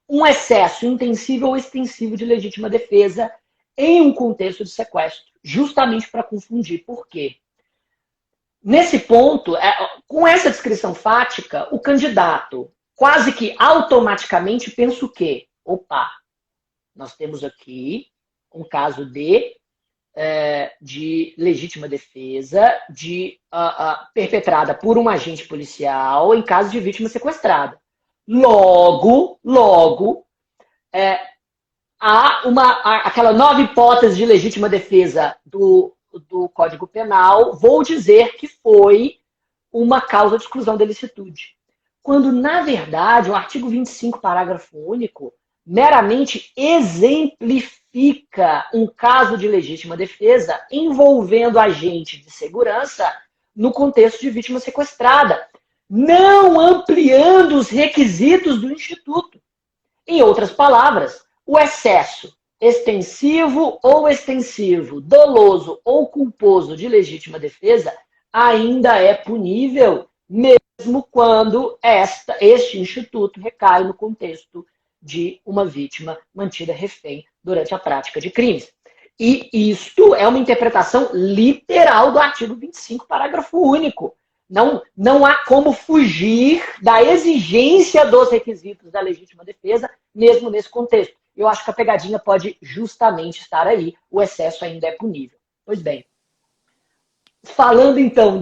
um excesso intensivo ou extensivo de legítima defesa em um contexto de sequestro, justamente para confundir. Por quê? Nesse ponto, com essa descrição fática, o candidato quase que automaticamente pensa o quê? Opa, nós temos aqui um caso de legítima defesa perpetrada por um agente policial em caso de vítima sequestrada. Logo, há aquela nova hipótese de legítima defesa do Código Penal, vou dizer que foi uma causa de exclusão da ilicitude. Quando, na verdade, o artigo 25, parágrafo único, meramente exemplifica um caso de legítima defesa envolvendo agente de segurança no contexto de vítima sequestrada, não ampliando os requisitos do Instituto. Em outras palavras, o excesso extensivo ou extensivo, doloso ou culposo de legítima defesa ainda é punível, mesmo quando este instituto recai no contexto de uma vítima mantida refém durante a prática de crimes. E isto é uma interpretação literal do artigo 25, parágrafo único. Não há como fugir da exigência dos requisitos da legítima defesa, mesmo nesse contexto. Eu acho que a pegadinha pode justamente estar aí. O excesso ainda é punível. Pois bem, falando então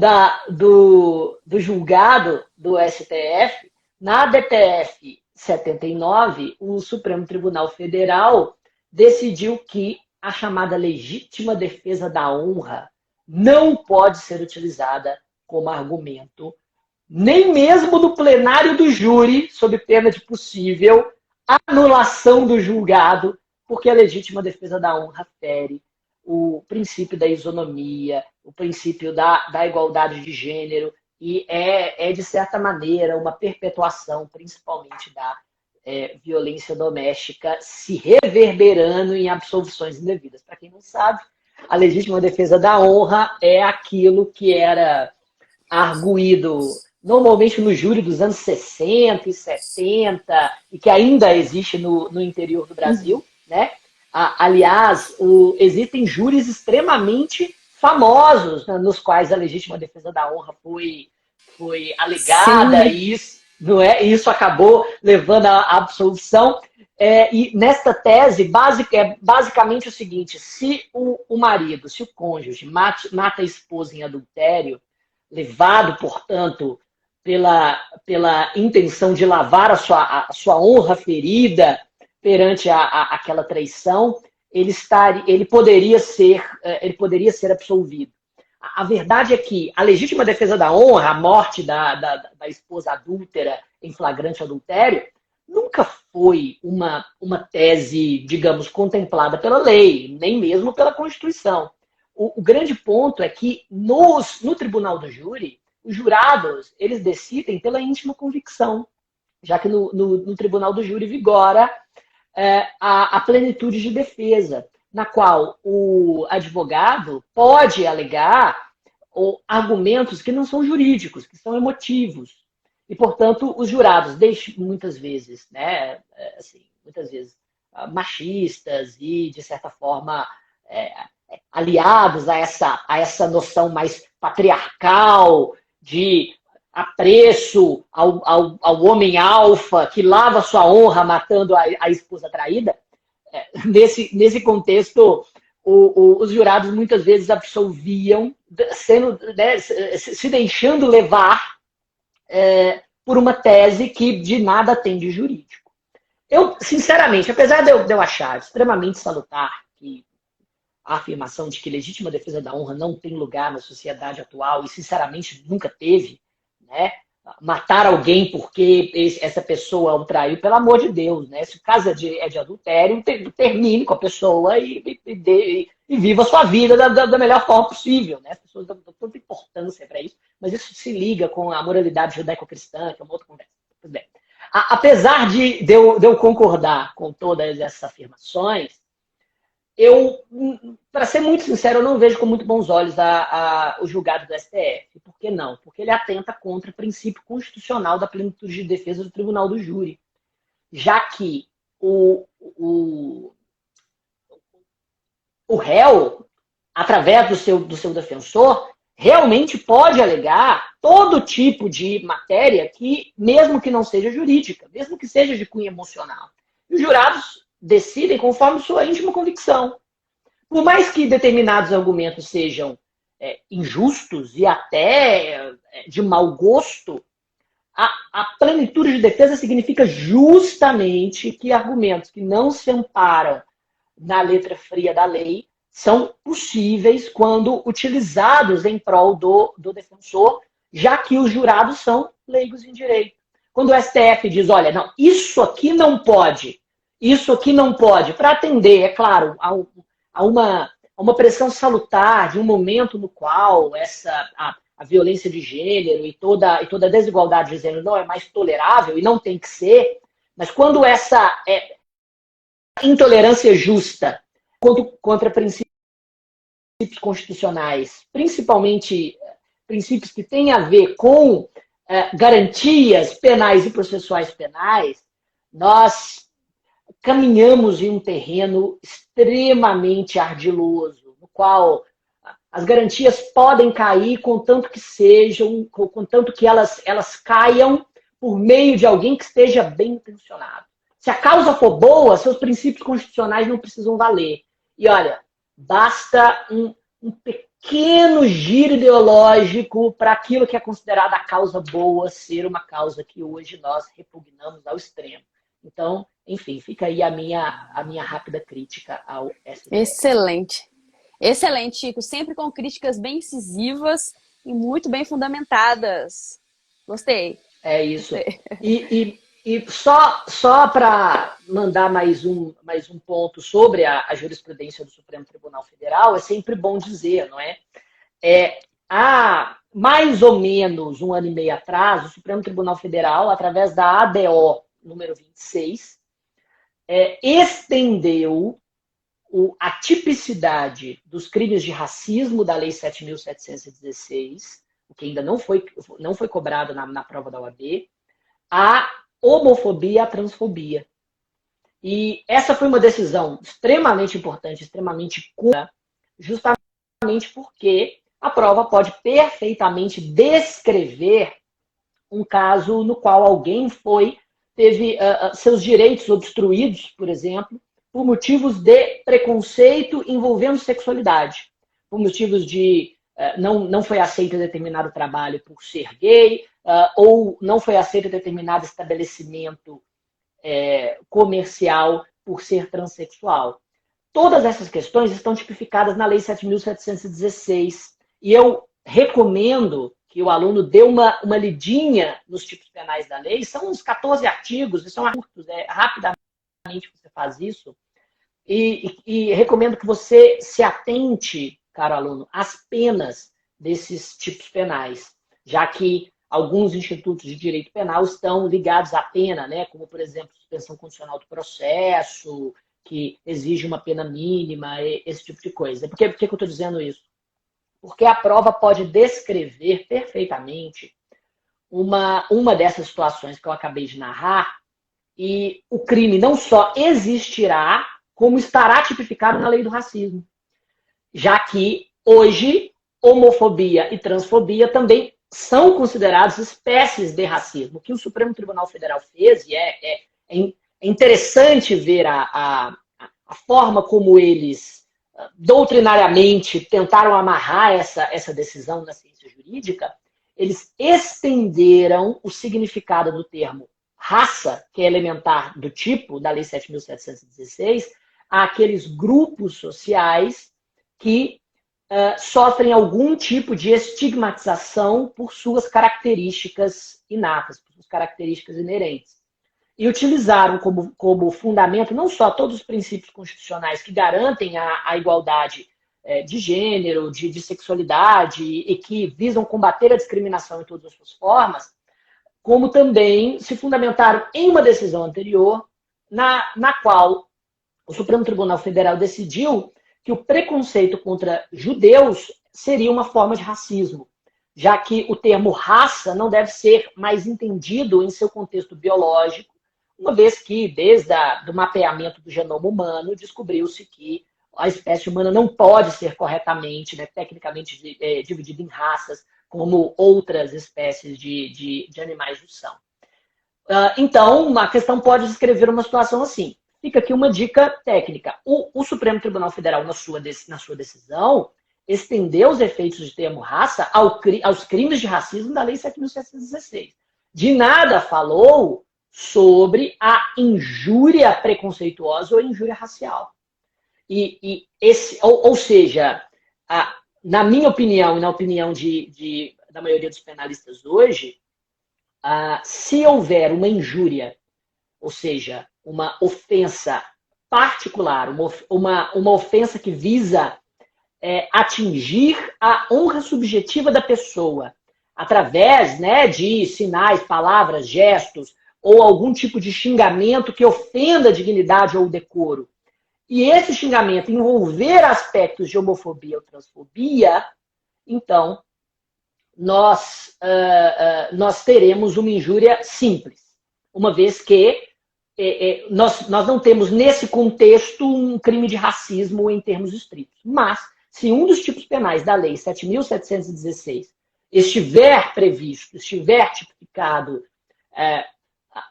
do julgado do STF, na DPF 79, o Supremo Tribunal Federal decidiu que a chamada legítima defesa da honra não pode ser utilizada como argumento, nem mesmo no plenário do júri, sob pena de possível anulação do julgado, porque a legítima defesa da honra fere o princípio da isonomia, o princípio da igualdade de gênero, e de certa maneira, uma perpetuação, principalmente da violência doméstica, se reverberando em absolvições indevidas. Para quem não sabe, a legítima defesa da honra é aquilo que era arguído normalmente no júri dos anos 60 e 70, e que ainda existe no interior do Brasil, né? Aliás, existem júris extremamente famosos, né, nos quais a legítima defesa da honra foi alegada, e isso acabou levando à absolvição. E nesta tese, basicamente o seguinte: se o marido, se o cônjuge mata a esposa em adultério, levado, portanto, pela intenção de lavar a sua honra ferida perante aquela traição, ele poderia ser absolvido. A verdade é que a legítima defesa da honra, a morte da esposa adúltera em flagrante adultério, nunca foi uma tese, digamos, contemplada pela lei, nem mesmo pela Constituição. O grande ponto é que no tribunal do júri, os jurados, eles decidem pela íntima convicção, já que no tribunal do júri vigora a plenitude de defesa, na qual o advogado pode alegar argumentos que não são jurídicos, que são emotivos. E, portanto, os jurados deixam muitas vezes, né, machistas e, de certa forma, aliados a essa noção mais patriarcal de apreço ao homem alfa que lava sua honra matando a esposa traída. Nesse contexto, os jurados muitas vezes absolviam, se deixando levar por uma tese que de nada tem de jurídico. Eu, sinceramente, apesar de eu achar extremamente salutar que a afirmação de que legítima defesa da honra não tem lugar na sociedade atual, e sinceramente nunca teve, né? Matar alguém porque essa pessoa o traiu, pelo amor de Deus, né? Se o caso é de adultério, termine com a pessoa e viva a sua vida da melhor forma possível, né? As pessoas dão tanta importância para isso, mas isso se liga com a moralidade judaico-cristã, que é uma outra conversa. Tudo bem. apesar de eu concordar com todas essas afirmações, para ser muito sincero, eu não vejo com muito bons olhos o julgado do STF. Por que não? Porque ele atenta contra o princípio constitucional da plenitude de defesa do tribunal do júri, já que o réu, através do seu defensor, realmente pode alegar todo tipo de matéria que, mesmo que não seja jurídica, mesmo que seja de cunho emocional. E os jurados decidem conforme sua íntima convicção. Por mais que determinados argumentos sejam injustos e até de mau gosto, a plenitude de defesa significa justamente que argumentos que não se amparam na letra fria da lei são possíveis quando utilizados em prol do defensor, já que os jurados são leigos em direito. Quando o STF diz, olha, não, isso aqui não pode, para atender, é claro, a uma pressão salutar de um momento no qual a violência de gênero e toda a desigualdade de gênero não é mais tolerável e não tem que ser, mas quando essa intolerância justa contra princípios constitucionais, principalmente princípios que têm a ver com garantias penais e processuais penais, nós caminhamos em um terreno extremamente ardiloso, no qual as garantias podem cair contanto que elas caiam por meio de alguém que esteja bem intencionado. Se a causa for boa, seus princípios constitucionais não precisam valer. E olha, basta um pequeno giro ideológico para aquilo que é considerado a causa boa ser uma causa que hoje nós repugnamos ao extremo. Então, enfim, fica aí a minha rápida crítica ao STF. Excelente. Excelente, Chico. Sempre com críticas bem incisivas e muito bem fundamentadas. Gostei. É isso. Gostei. E só para mandar mais um ponto sobre a jurisprudência do Supremo Tribunal Federal, é sempre bom dizer, não é? Há mais ou menos um ano e meio atrás, o Supremo Tribunal Federal, através da ADO número 26, estendeu a tipicidade dos crimes de racismo da Lei 7.716, o que ainda não foi cobrado na prova da OAB, a homofobia e a transfobia. E essa foi uma decisão extremamente importante, extremamente clara, justamente porque a prova pode perfeitamente descrever um caso no qual alguém teve seus direitos obstruídos, por exemplo, por motivos de preconceito envolvendo sexualidade, por motivos de não foi aceito determinado trabalho por ser gay, ou não foi aceito determinado estabelecimento comercial por ser transexual. Todas essas questões estão tipificadas na Lei 7.716 e eu recomendo que o aluno dê uma lidinha nos tipos penais da lei. São uns 14 artigos, e são curtos, rapidamente você faz isso. E recomendo que você se atente, caro aluno, às penas desses tipos penais, já que alguns institutos de direito penal estão ligados à pena, né? Como, por exemplo, suspensão condicional do processo, que exige uma pena mínima, esse tipo de coisa. Por que eu estou dizendo isso? Porque a prova pode descrever perfeitamente uma dessas situações que eu acabei de narrar, e o crime não só existirá, como estará tipificado na lei do racismo. Já que, hoje, homofobia e transfobia também são considerados espécies de racismo. O que o Supremo Tribunal Federal fez, e é interessante ver a forma como eles doutrinariamente tentaram amarrar essa decisão na ciência jurídica, eles estenderam o significado do termo raça, que é elementar do tipo da Lei 7.716, àqueles grupos sociais que sofrem algum tipo de estigmatização por suas características inatas, por suas características inerentes. E utilizaram como fundamento não só todos os princípios constitucionais que garantem a igualdade de gênero, de sexualidade e que visam combater a discriminação em todas as suas formas, como também se fundamentaram em uma decisão anterior, na qual o Supremo Tribunal Federal decidiu que o preconceito contra judeus seria uma forma de racismo, já que o termo raça não deve ser mais entendido em seu contexto biológico, uma vez que, desde o mapeamento do genoma humano, descobriu-se que a espécie humana não pode ser corretamente, né, tecnicamente, dividida em raças, como outras espécies de animais o são. Então, a questão pode descrever uma situação assim. Fica aqui uma dica técnica. O Supremo Tribunal Federal, na sua decisão, estendeu os efeitos de termo raça aos crimes de racismo da Lei 7.716. De nada falou sobre a injúria preconceituosa ou injúria racial. Ou seja, na minha opinião e na opinião da maioria dos penalistas hoje, se houver uma injúria, ou seja, uma ofensa particular, uma ofensa que visa atingir a honra subjetiva da pessoa, através, né, de sinais, palavras, gestos, ou algum tipo de xingamento que ofenda a dignidade ou o decoro, e esse xingamento envolver aspectos de homofobia ou transfobia, então nós teremos uma injúria simples, uma vez que nós não temos nesse contexto um crime de racismo em termos estritos. Mas, se um dos tipos penais da Lei 7.716 estiver previsto, estiver tipificado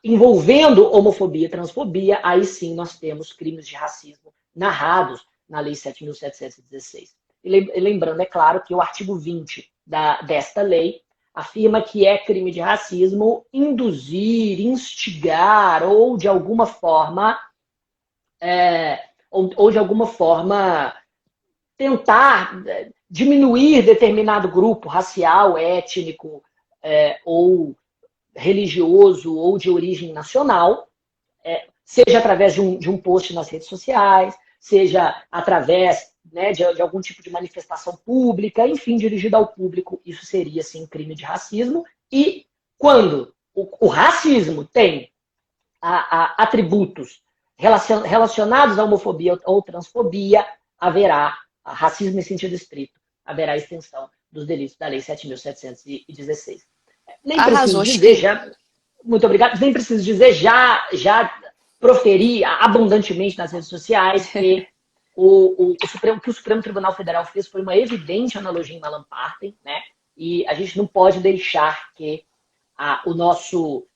envolvendo homofobia e transfobia, aí sim nós temos crimes de racismo narrados na Lei 7.716. E lembrando, é claro, que o artigo 20 desta lei afirma que é crime de racismo induzir, instigar ou de alguma forma tentar diminuir determinado grupo racial, étnico ou religioso ou de origem nacional, seja através de um post nas redes sociais, seja através, né, de algum tipo de manifestação pública, enfim, dirigida ao público. Isso seria, sim, crime de racismo. E quando o racismo tem atributos relacionados à homofobia ou transfobia, haverá racismo em sentido estrito, haverá extensão dos delitos da Lei 7.716. Nem preciso dizer já, muito obrigado, nem preciso dizer já proferir abundantemente nas redes sociais que o que o Supremo Tribunal Federal fez foi uma evidente analogia em Alan Partem, né? E a gente não pode deixar que o nosso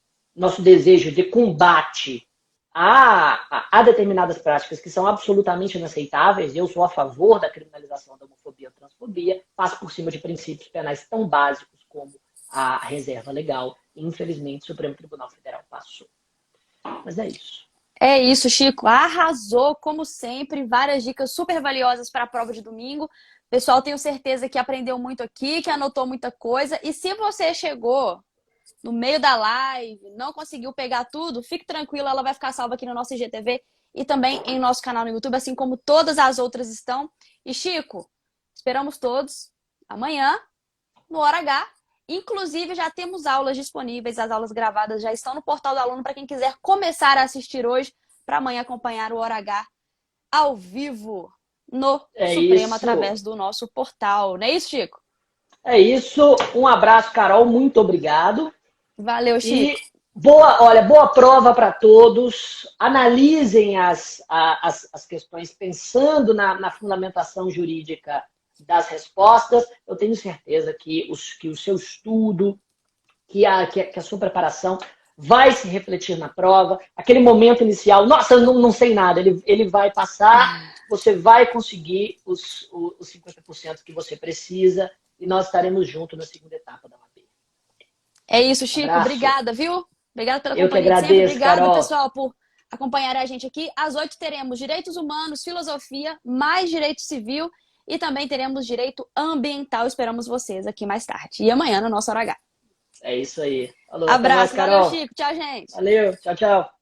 desejo de combate a determinadas práticas que são absolutamente inaceitáveis, eu sou a favor da criminalização da homofobia ou transfobia, passe por cima de princípios penais tão básicos como a reserva legal. E, infelizmente, o Supremo Tribunal Federal passou. Mas é isso. É isso, Chico. Arrasou, como sempre. Várias dicas super valiosas para a prova de domingo. Pessoal, tenho certeza que aprendeu muito aqui, que anotou muita coisa. E se você chegou no meio da live, não conseguiu pegar tudo, fique tranquilo, ela vai ficar salva aqui no nosso IGTV e também em nosso canal no YouTube, assim como todas as outras estão. E, Chico, esperamos todos amanhã, no Hora H. Inclusive, já temos aulas disponíveis, as aulas gravadas já estão no portal do aluno para quem quiser começar a assistir hoje, para amanhã acompanhar o Hora H ao vivo no Supremo, através do nosso portal. Não é isso, Chico? É isso. Um abraço, Carol. Muito obrigado. Valeu, Chico. E boa prova para todos. Analisem as questões pensando na fundamentação jurídica das respostas. Eu tenho certeza que o seu estudo, que a sua preparação vai se refletir na prova. Aquele momento inicial, nossa, eu não sei nada, ele vai passar, você vai conseguir os 50% que você precisa e nós estaremos juntos na segunda etapa da OAB. É isso, Chico. Abraço. Obrigada, viu? Obrigada pela companhia. Eu que agradeço, sempre. Obrigada, Carol. Pessoal, por acompanhar a gente aqui. Às 8 teremos Direitos Humanos, Filosofia, mais Direito Civil e também teremos Direito Ambiental. Esperamos vocês aqui mais tarde. E amanhã no nosso Hora H. É isso aí. Falou, abraço, mais, Carol. Valeu, Chico. Tchau, gente. Valeu, tchau, tchau.